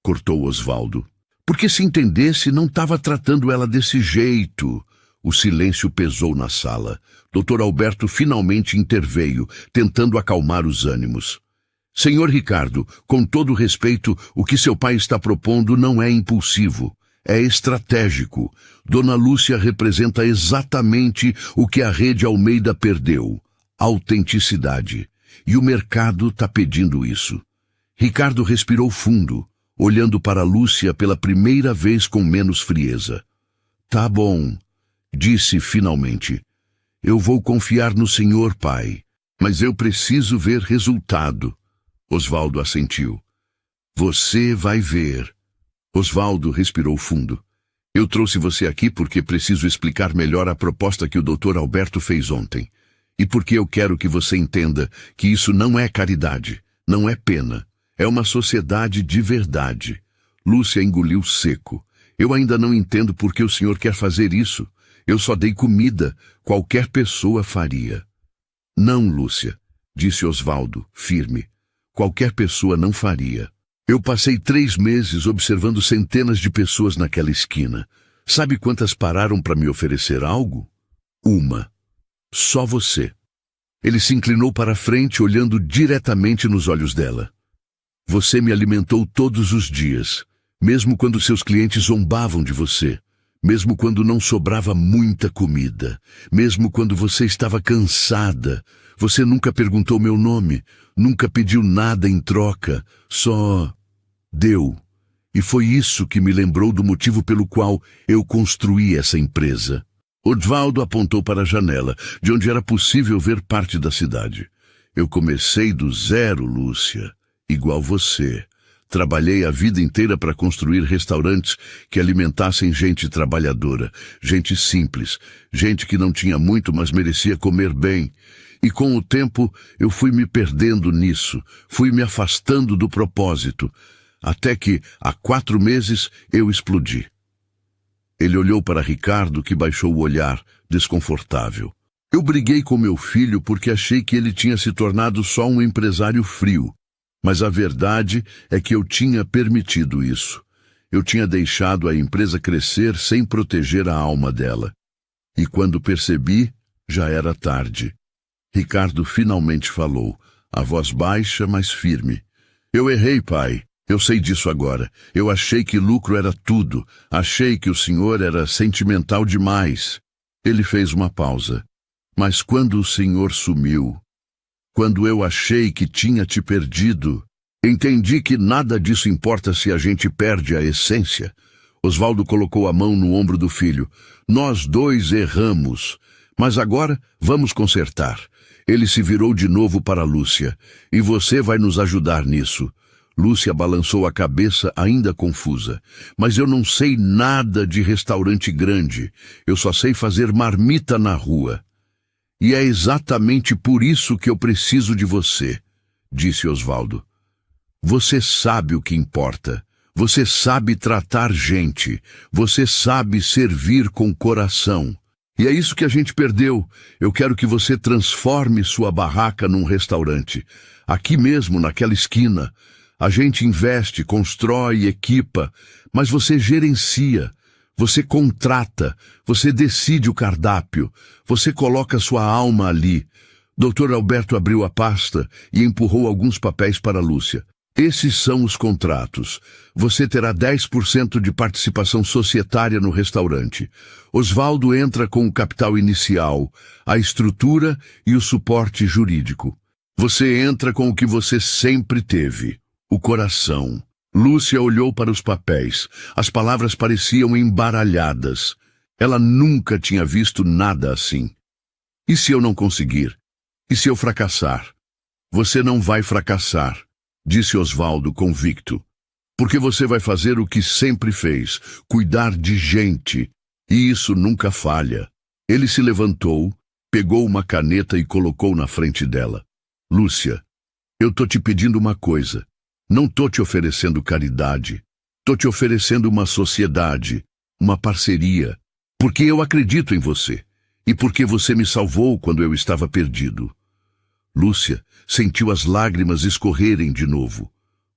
Cortou Osvaldo. Porque se entendesse, não estava tratando ela desse jeito. O silêncio pesou na sala. Dr. Alberto finalmente interveio, tentando acalmar os ânimos. Senhor Ricardo, com todo respeito, o que seu pai está propondo não é impulsivo. É estratégico. Dona Lúcia representa exatamente o que a Rede Almeida perdeu. Autenticidade. E o mercado está pedindo isso. Ricardo respirou fundo, olhando para Lúcia pela primeira vez com menos frieza. Tá bom, disse finalmente. Eu vou confiar no senhor, pai, mas eu preciso ver resultado. Osvaldo assentiu. Você vai ver. Osvaldo respirou fundo. Eu trouxe você aqui porque preciso explicar melhor a proposta que o Dr. Alberto fez ontem. E porque eu quero que você entenda que isso não é caridade, não é pena. É uma sociedade de verdade. Lúcia engoliu seco. Eu ainda não entendo por que o senhor quer fazer isso. Eu só dei comida. Qualquer pessoa faria. Não, Lúcia, disse Osvaldo, firme. Qualquer pessoa não faria. Eu passei 3 meses observando centenas de pessoas naquela esquina. Sabe quantas pararam para me oferecer algo? 1. Só você. Ele se inclinou para a frente, olhando diretamente nos olhos dela. Você me alimentou todos os dias, mesmo quando seus clientes zombavam de você, mesmo quando não sobrava muita comida, mesmo quando você estava cansada. Você nunca perguntou meu nome, nunca pediu nada em troca, só deu. E foi isso que me lembrou do motivo pelo qual eu construí essa empresa. Osvaldo apontou para a janela, de onde era possível ver parte da cidade. Eu comecei do zero, Lúcia. Igual você. Trabalhei a vida inteira para construir restaurantes que alimentassem gente trabalhadora, gente simples, gente que não tinha muito, mas merecia comer bem. E com o tempo eu fui me perdendo nisso, fui me afastando do propósito, até que, há 4 meses, eu explodi. Ele olhou para Ricardo, que baixou o olhar, desconfortável. Eu briguei com meu filho porque achei que ele tinha se tornado só um empresário frio. Mas a verdade é que eu tinha permitido isso. Eu tinha deixado a empresa crescer sem proteger a alma dela. E quando percebi, já era tarde. Ricardo finalmente falou, a voz baixa, mas firme. Eu errei, pai. Eu sei disso agora. Eu achei que lucro era tudo. Achei que o senhor era sentimental demais. Ele fez uma pausa. Mas quando o senhor sumiu, quando eu achei que tinha te perdido, entendi que nada disso importa se a gente perde a essência. Osvaldo colocou a mão no ombro do filho. Nós 2 erramos, mas agora vamos consertar. Ele se virou de novo para Lúcia. E você vai nos ajudar nisso. Lúcia balançou a cabeça, ainda confusa. Mas eu não sei nada de restaurante grande. Eu só sei fazer marmita na rua. E é exatamente por isso que eu preciso de você, disse Osvaldo. Você sabe o que importa. Você sabe tratar gente. Você sabe servir com coração. E é isso que a gente perdeu. Eu quero que você transforme sua barraca num restaurante. Aqui mesmo, naquela esquina. A gente investe, constrói, equipa, mas você gerencia. Você contrata, você decide o cardápio, você coloca sua alma ali. Dr. Alberto abriu a pasta e empurrou alguns papéis para Lúcia. Esses são os contratos. Você terá 10% de participação societária no restaurante. Osvaldo entra com o capital inicial, a estrutura e o suporte jurídico. Você entra com o que você sempre teve, o coração. Lúcia olhou para os papéis. As palavras pareciam embaralhadas. Ela nunca tinha visto nada assim. E se eu não conseguir? E se eu fracassar? Você não vai fracassar, disse Osvaldo convicto. Porque você vai fazer o que sempre fez, cuidar de gente. E isso nunca falha. Ele se levantou, pegou uma caneta e colocou na frente dela. Lúcia, eu tô te pedindo uma coisa. Não tô te oferecendo caridade. Tô te oferecendo uma sociedade, uma parceria. Porque eu acredito em você. E porque você me salvou quando eu estava perdido. Lúcia sentiu as lágrimas escorrerem de novo.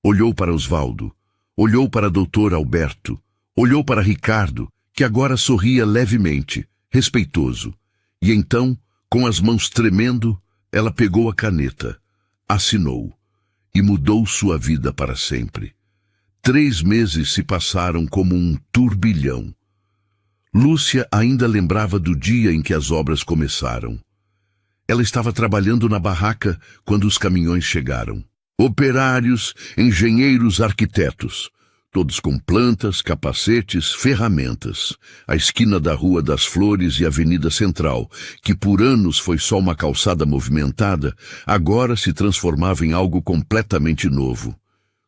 Olhou para Osvaldo. Olhou para Dr. Alberto. Olhou para Ricardo, que agora sorria levemente, respeitoso. E então, com as mãos tremendo, ela pegou a caneta, assinou e mudou sua vida para sempre. 3 meses se passaram como um turbilhão. Lúcia ainda lembrava do dia em que as obras começaram. Ela estava trabalhando na barraca quando os caminhões chegaram. Operários, engenheiros, arquitetos, todos com plantas, capacetes, ferramentas. A esquina da Rua das Flores e Avenida Central, que por anos foi só uma calçada movimentada, agora se transformava em algo completamente novo.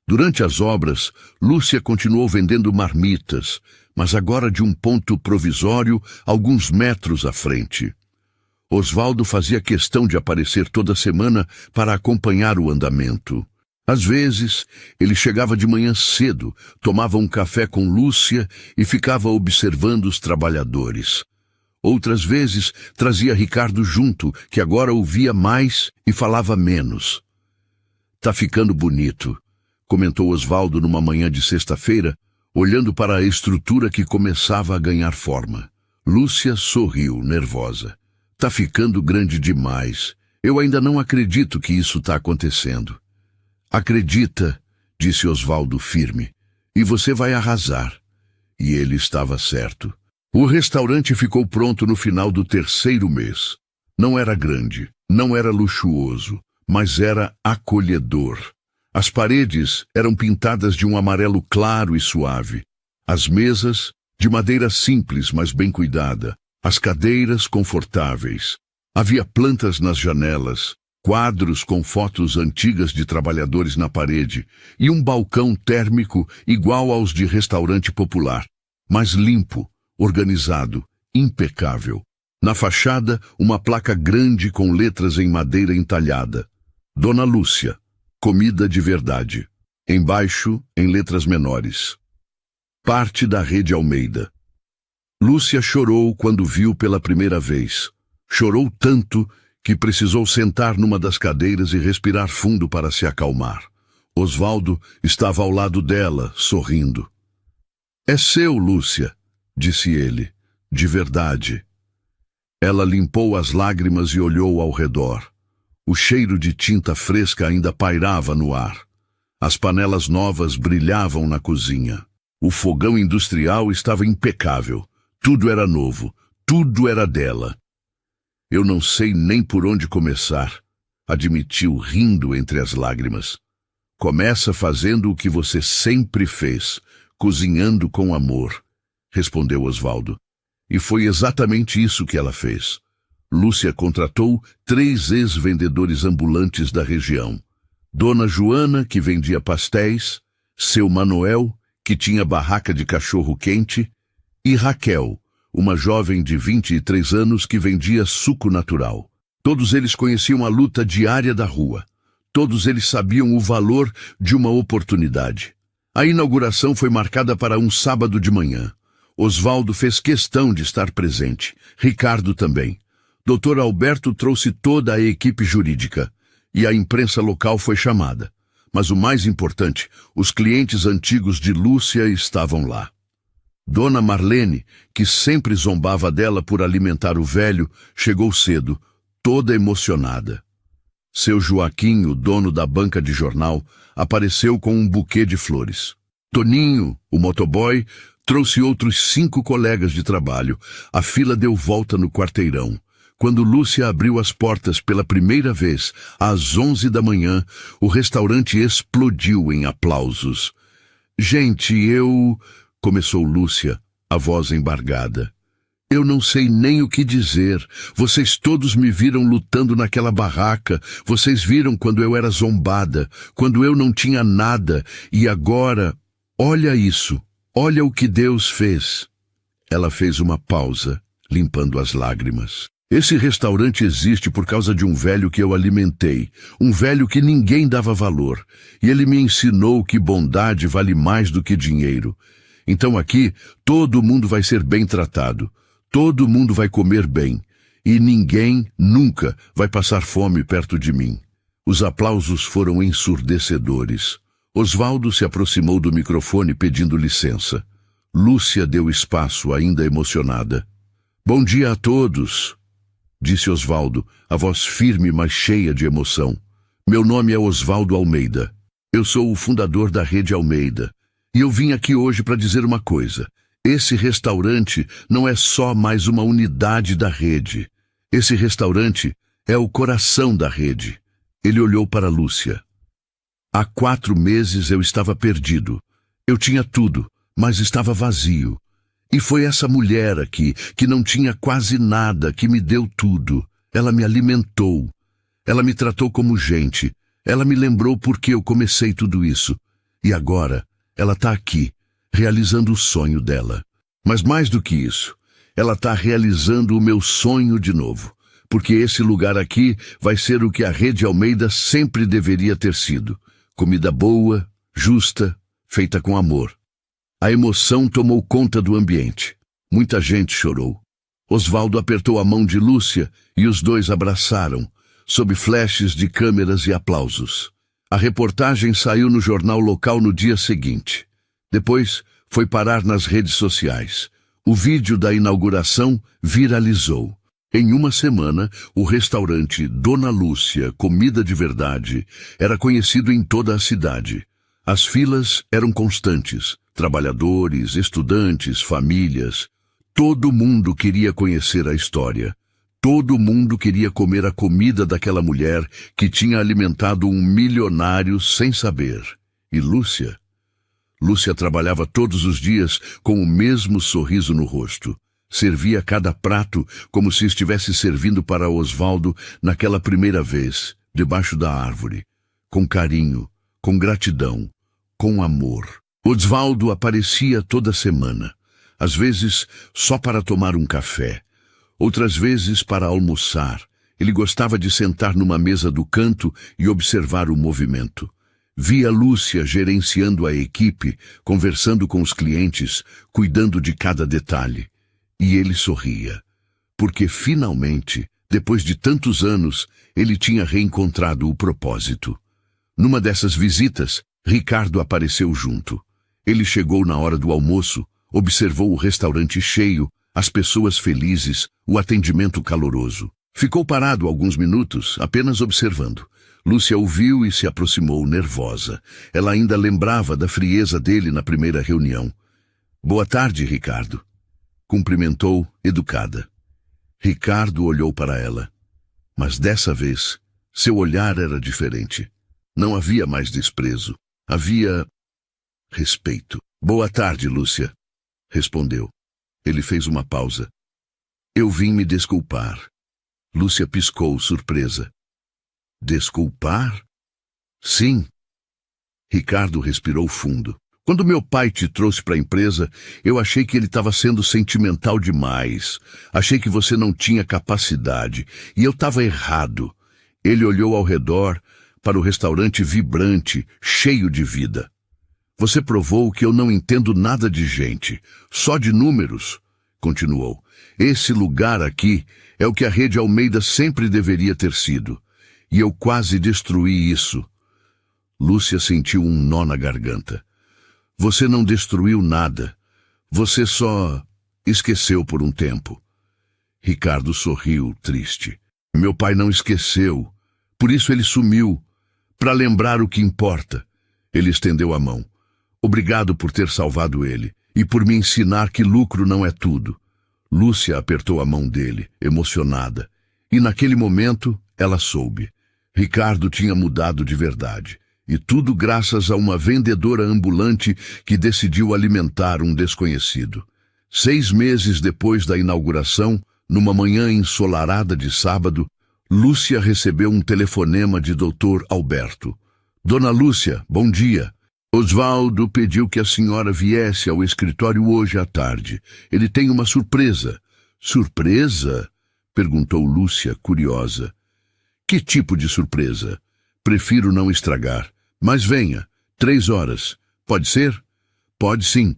Durante as obras, Lúcia continuou vendendo marmitas, mas agora de um ponto provisório, alguns metros à frente. Osvaldo fazia questão de aparecer toda semana para acompanhar o andamento. Às vezes, ele chegava de manhã cedo, tomava um café com Lúcia e ficava observando os trabalhadores. Outras vezes, trazia Ricardo junto, que agora ouvia mais e falava menos. "Tá ficando bonito", comentou Osvaldo numa manhã de sexta-feira, olhando para a estrutura que começava a ganhar forma. Lúcia sorriu, nervosa. "Tá ficando grande demais. Eu ainda não acredito que isso tá acontecendo." "Acredita", disse Osvaldo firme, "e você vai arrasar." E ele estava certo. O restaurante ficou pronto no final do 3º mês. Não era grande, não era luxuoso, mas era acolhedor. As paredes eram pintadas de um amarelo claro e suave. As mesas, de madeira simples, mas bem cuidada. As cadeiras confortáveis. Havia plantas nas janelas, quadros com fotos antigas de trabalhadores na parede e um balcão térmico igual aos de restaurante popular, mas limpo, organizado, impecável. Na fachada, uma placa grande com letras em madeira entalhada. Dona Lúcia, comida de verdade. Embaixo, em letras menores. Parte da Rede Almeida. Lúcia chorou quando viu pela primeira vez. Chorou tanto que precisou sentar numa das cadeiras e respirar fundo para se acalmar. Osvaldo estava ao lado dela, sorrindo. "É seu, Lúcia", disse ele, "de verdade." Ela limpou as lágrimas e olhou ao redor. O cheiro de tinta fresca ainda pairava no ar. As panelas novas brilhavam na cozinha. O fogão industrial estava impecável. Tudo era novo, tudo era dela. "Eu não sei nem por onde começar", admitiu rindo entre as lágrimas. "Começa fazendo o que você sempre fez, cozinhando com amor", respondeu Osvaldo. E foi exatamente isso que ela fez. Lúcia contratou 3 ex-vendedores ambulantes da região. Dona Joana, que vendia pastéis, seu Manuel, que tinha barraca de cachorro-quente, e Raquel, uma jovem de 23 anos que vendia suco natural. Todos eles conheciam a luta diária da rua. Todos eles sabiam o valor de uma oportunidade. A inauguração foi marcada para um sábado de manhã. Osvaldo fez questão de estar presente. Ricardo também. Dr. Alberto trouxe toda a equipe jurídica. E a imprensa local foi chamada. Mas o mais importante, os clientes antigos de Lúcia estavam lá. Dona Marlene, que sempre zombava dela por alimentar o velho, chegou cedo, toda emocionada. Seu Joaquim, o dono da banca de jornal, apareceu com um buquê de flores. Toninho, o motoboy, trouxe outros 5 colegas de trabalho. A fila deu volta no quarteirão. Quando Lúcia abriu as portas pela primeira vez, às 11 da manhã, o restaurante explodiu em aplausos. "Gente, começou Lúcia, a voz embargada. "Eu não sei nem o que dizer. Vocês todos me viram lutando naquela barraca. Vocês viram quando eu era zombada, quando eu não tinha nada. E agora, olha isso. Olha o que Deus fez." Ela fez uma pausa, limpando as lágrimas. Esse restaurante existe por causa de um velho que eu alimentei, um velho que ninguém dava valor, e ele me ensinou que bondade vale mais do que dinheiro. Então aqui, todo mundo vai ser bem tratado, todo mundo vai comer bem, e ninguém, nunca, vai passar fome perto de mim. Os aplausos foram ensurdecedores. Osvaldo se aproximou do microfone pedindo licença. Lúcia deu espaço, ainda emocionada. Bom dia a todos, disse Osvaldo, a voz firme, mas cheia de emoção. Meu nome é Osvaldo Almeida. Eu sou o fundador da Rede Almeida. E eu vim aqui hoje para dizer uma coisa. Esse restaurante não é só mais uma unidade da rede. Esse restaurante é o coração da rede. Ele olhou para Lúcia. Há 4 meses eu estava perdido. Eu tinha tudo, mas estava vazio. E foi essa mulher aqui, que não tinha quase nada, que me deu tudo. Ela me alimentou. Ela me tratou como gente. Ela me lembrou por que eu comecei tudo isso. E agora, ela está aqui, realizando o sonho dela. Mas mais do que isso, ela está realizando o meu sonho de novo. Porque esse lugar aqui vai ser o que a Rede Almeida sempre deveria ter sido. Comida boa, justa, feita com amor. A emoção tomou conta do ambiente. Muita gente chorou. Osvaldo apertou a mão de Lúcia e os dois abraçaram, sob flashes de câmeras e aplausos. A reportagem saiu no jornal local no dia seguinte. Depois, foi parar nas redes sociais. O vídeo da inauguração viralizou. Em uma semana, o restaurante Dona Lúcia, Comida de Verdade, era conhecido em toda a cidade. As filas eram constantes. Trabalhadores, estudantes, famílias. Todo mundo queria conhecer a história. Todo mundo queria comer a comida daquela mulher que tinha alimentado um milionário sem saber. E Lúcia? Lúcia trabalhava todos os dias com o mesmo sorriso no rosto. Servia cada prato como se estivesse servindo para Osvaldo naquela primeira vez, debaixo da árvore. Com carinho, com gratidão, com amor. Osvaldo aparecia toda semana. Às vezes só para tomar um café. Outras vezes para almoçar. Ele gostava de sentar numa mesa do canto e observar o movimento. Via Lúcia gerenciando a equipe, conversando com os clientes, cuidando de cada detalhe. E ele sorria, porque finalmente, depois de tantos anos, ele tinha reencontrado o propósito. Numa dessas visitas, Ricardo apareceu junto. Ele chegou na hora do almoço, observou o restaurante cheio, as pessoas felizes, o atendimento caloroso. Ficou parado alguns minutos, apenas observando. Lúcia ouviu e se aproximou, nervosa. Ela ainda lembrava da frieza dele na primeira reunião. Boa tarde, Ricardo. Cumprimentou, educada. Ricardo olhou para ela. Mas dessa vez, seu olhar era diferente. Não havia mais desprezo. Havia respeito. Boa tarde, Lúcia, respondeu. Ele fez uma pausa. Eu vim me desculpar. Lúcia piscou, surpresa. Desculpar? Sim. Ricardo respirou fundo. Quando meu pai te trouxe para a empresa, eu achei que ele estava sendo sentimental demais. Achei que você não tinha capacidade. E eu estava errado. Ele olhou ao redor para o restaurante vibrante, cheio de vida. Você provou que eu não entendo nada de gente, só de números, continuou. Esse lugar aqui é o que a Rede Almeida sempre deveria ter sido. E eu quase destruí isso. Lúcia sentiu um nó na garganta. Você não destruiu nada. Você só esqueceu por um tempo. Ricardo sorriu, triste. Meu pai não esqueceu. Por isso ele sumiu. Para lembrar o que importa. Ele estendeu a mão. Obrigado por ter salvado ele. E por me ensinar que lucro não é tudo. Lúcia apertou a mão dele, emocionada. E naquele momento, ela soube. Ricardo tinha mudado de verdade. E tudo graças a uma vendedora ambulante que decidiu alimentar um desconhecido. 6 meses depois da inauguração, numa manhã ensolarada de sábado, Lúcia recebeu um telefonema de Dr. Alberto. Dona Lúcia, bom dia. Osvaldo pediu que a senhora viesse ao escritório hoje à tarde. Ele tem uma surpresa. Surpresa? Perguntou Lúcia, curiosa. Que tipo de surpresa? Prefiro não estragar. Mas venha, 3 horas. Pode ser? Pode sim.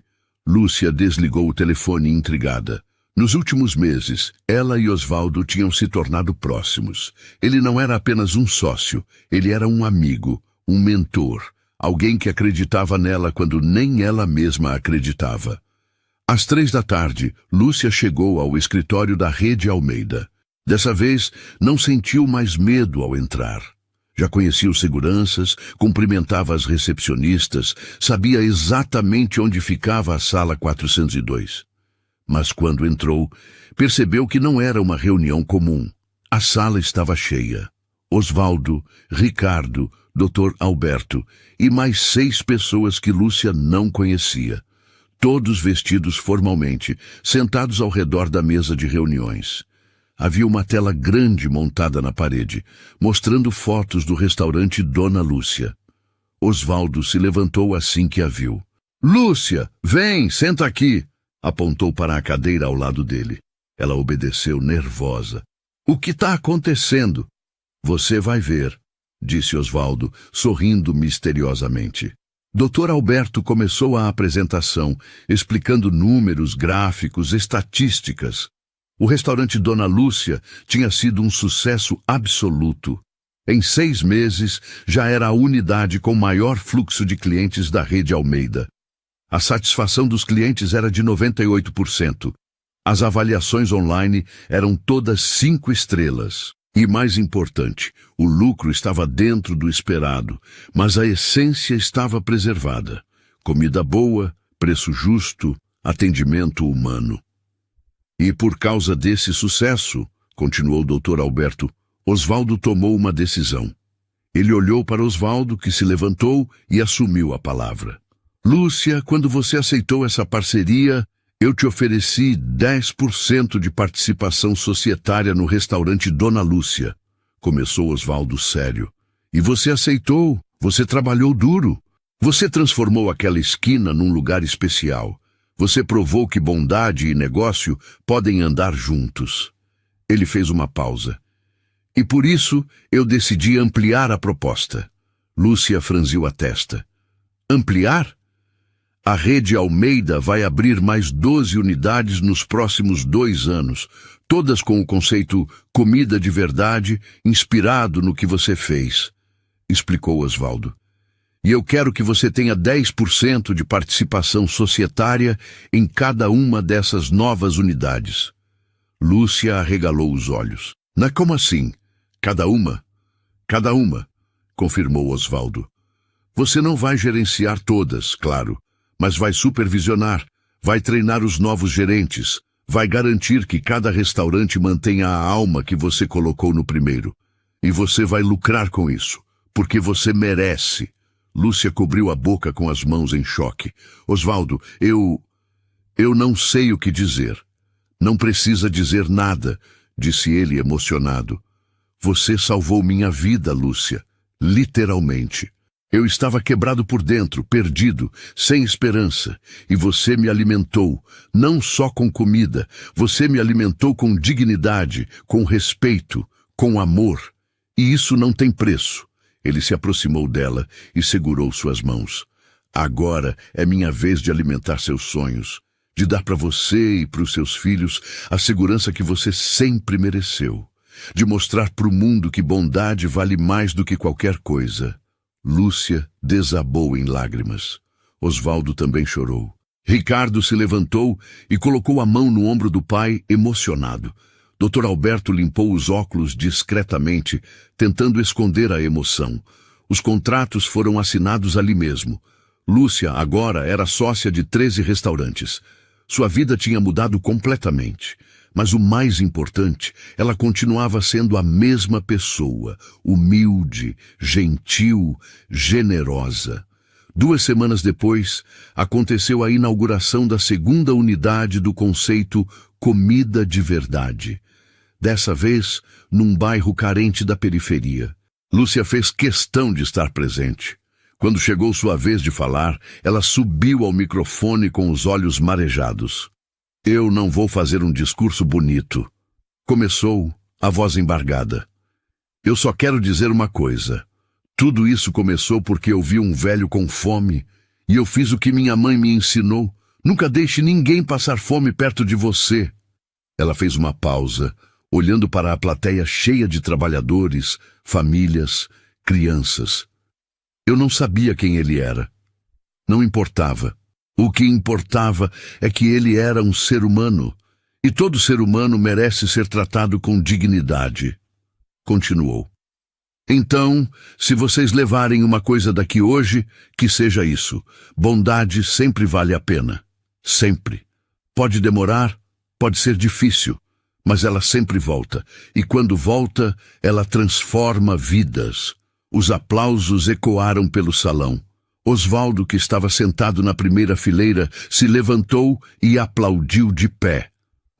Lúcia desligou o telefone intrigada. Nos últimos meses, ela e Osvaldo tinham se tornado próximos. Ele não era apenas um sócio, ele era um amigo, um mentor, alguém que acreditava nela quando nem ela mesma acreditava. Às 3 da tarde, Lúcia chegou ao escritório da Rede Almeida. Dessa vez, não sentiu mais medo ao entrar. Já conhecia os seguranças, cumprimentava as recepcionistas, sabia exatamente onde ficava a sala 402. Mas quando entrou, percebeu que não era uma reunião comum. A sala estava cheia. Osvaldo, Ricardo, Dr. Alberto e mais 6 pessoas que Lúcia não conhecia. Todos vestidos formalmente, sentados ao redor da mesa de reuniões. Havia uma tela grande montada na parede, mostrando fotos do restaurante Dona Lúcia. Osvaldo se levantou assim que a viu. "Lúcia, vem, senta aqui!" Apontou para a cadeira ao lado dele. Ela obedeceu nervosa. "O que está acontecendo?" "Você vai ver", disse Osvaldo, sorrindo misteriosamente. Dr. Alberto começou a apresentação, explicando números, gráficos, estatísticas. O restaurante Dona Lúcia tinha sido um sucesso absoluto. Em 6 meses, já era a unidade com maior fluxo de clientes da Rede Almeida. A satisfação dos clientes era de 98%. As avaliações online eram todas 5 estrelas. E mais importante, o lucro estava dentro do esperado, mas a essência estava preservada. Comida boa, preço justo, atendimento humano. E por causa desse sucesso, continuou o Dr. Alberto, Osvaldo tomou uma decisão. Ele olhou para Osvaldo, que se levantou e assumiu a palavra. "Lúcia, quando você aceitou essa parceria, eu te ofereci 10% de participação societária no restaurante Dona Lúcia", começou Osvaldo sério. "E você aceitou, você trabalhou duro. Você transformou aquela esquina num lugar especial. Você provou que bondade e negócio podem andar juntos." Ele fez uma pausa. "E por isso eu decidi ampliar a proposta." Lúcia franziu a testa. "Ampliar? A Rede Almeida vai abrir mais 12 unidades nos próximos 2 anos, todas com o conceito comida de verdade, inspirado no que você fez", explicou Osvaldo. "E eu quero que você tenha 10% de participação societária em cada uma dessas novas unidades." Lúcia arregalou os olhos. Como assim? Cada uma?" "Cada uma", confirmou Osvaldo. "Você não vai gerenciar todas, claro, mas vai supervisionar, vai treinar os novos gerentes, vai garantir que cada restaurante mantenha a alma que você colocou no primeiro. E você vai lucrar com isso, porque você merece." Lúcia cobriu a boca com as mãos em choque. "Osvaldo, eu não sei o que dizer." "Não precisa dizer nada", disse ele emocionado. "Você salvou minha vida, Lúcia, literalmente. Eu estava quebrado por dentro, perdido, sem esperança, e você me alimentou, não só com comida, você me alimentou com dignidade, com respeito, com amor. E isso não tem preço." Ele se aproximou dela e segurou suas mãos. "Agora é minha vez de alimentar seus sonhos, de dar para você e para os seus filhos a segurança que você sempre mereceu, de mostrar para o mundo que bondade vale mais do que qualquer coisa." Lúcia desabou em lágrimas. Osvaldo também chorou. Ricardo se levantou e colocou a mão no ombro do pai, emocionado. Dr. Alberto limpou os óculos discretamente, tentando esconder a emoção. Os contratos foram assinados ali mesmo. Lúcia agora era sócia de 13 restaurantes. Sua vida tinha mudado completamente. Mas o mais importante, ela continuava sendo a mesma pessoa, humilde, gentil, generosa. 2 semanas depois, aconteceu a inauguração da 2ª unidade do conceito Comida de Verdade. Dessa vez, num bairro carente da periferia. Lúcia fez questão de estar presente. Quando chegou sua vez de falar, ela subiu ao microfone com os olhos marejados. Eu não vou fazer um discurso bonito. Começou, a voz embargada. Eu só quero dizer uma coisa. Tudo isso começou porque eu vi um velho com fome, e eu fiz o que minha mãe me ensinou. Nunca deixe ninguém passar fome perto de você. Ela fez uma pausa, olhando para a plateia cheia de trabalhadores, famílias, crianças. Eu não sabia quem ele era. Não importava. O que importava é que ele era um ser humano, e todo ser humano merece ser tratado com dignidade. Continuou. Então, se vocês levarem uma coisa daqui hoje, que seja isso. Bondade sempre vale a pena. Sempre. Pode demorar, pode ser difícil, mas ela sempre volta. E quando volta, ela transforma vidas. Os aplausos ecoaram pelo salão. Osvaldo, que estava sentado na primeira fileira, se levantou e aplaudiu de pé.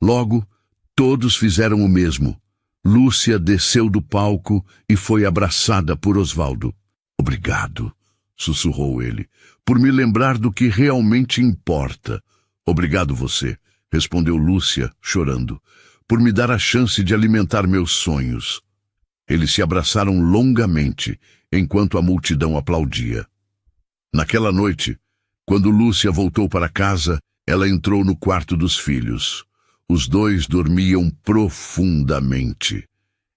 Logo, todos fizeram o mesmo. Lúcia desceu do palco e foi abraçada por Osvaldo. Obrigado, sussurrou ele, por me lembrar do que realmente importa. Obrigado você, respondeu Lúcia, chorando, por me dar a chance de alimentar meus sonhos. Eles se abraçaram longamente, enquanto a multidão aplaudia. Naquela noite, quando Lúcia voltou para casa, ela entrou no quarto dos filhos. Os dois dormiam profundamente.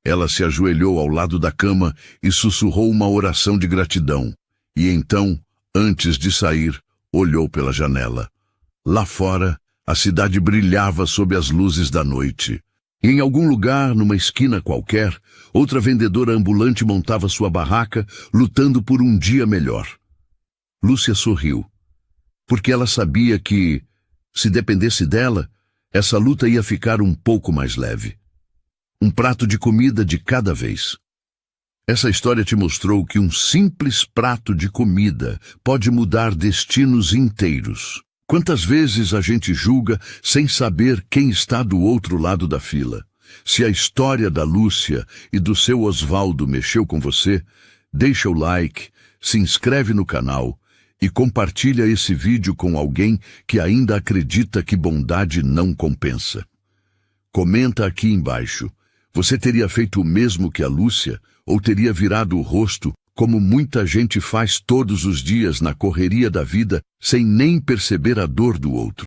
Ela se ajoelhou ao lado da cama e sussurrou uma oração de gratidão. E então, antes de sair, olhou pela janela. Lá fora, a cidade brilhava sob as luzes da noite. E em algum lugar, numa esquina qualquer, outra vendedora ambulante montava sua barraca, lutando por um dia melhor. Lúcia sorriu, porque ela sabia que, se dependesse dela, essa luta ia ficar um pouco mais leve. Um prato de comida de cada vez. Essa história te mostrou que um simples prato de comida pode mudar destinos inteiros. Quantas vezes a gente julga sem saber quem está do outro lado da fila? Se a história da Lúcia e do seu Osvaldo mexeu com você, deixa o like, se inscreve no canal e compartilha esse vídeo com alguém que ainda acredita que bondade não compensa. Comenta aqui embaixo. Você teria feito o mesmo que a Lúcia ou teria virado o rosto, como muita gente faz todos os dias na correria da vida, sem nem perceber a dor do outro?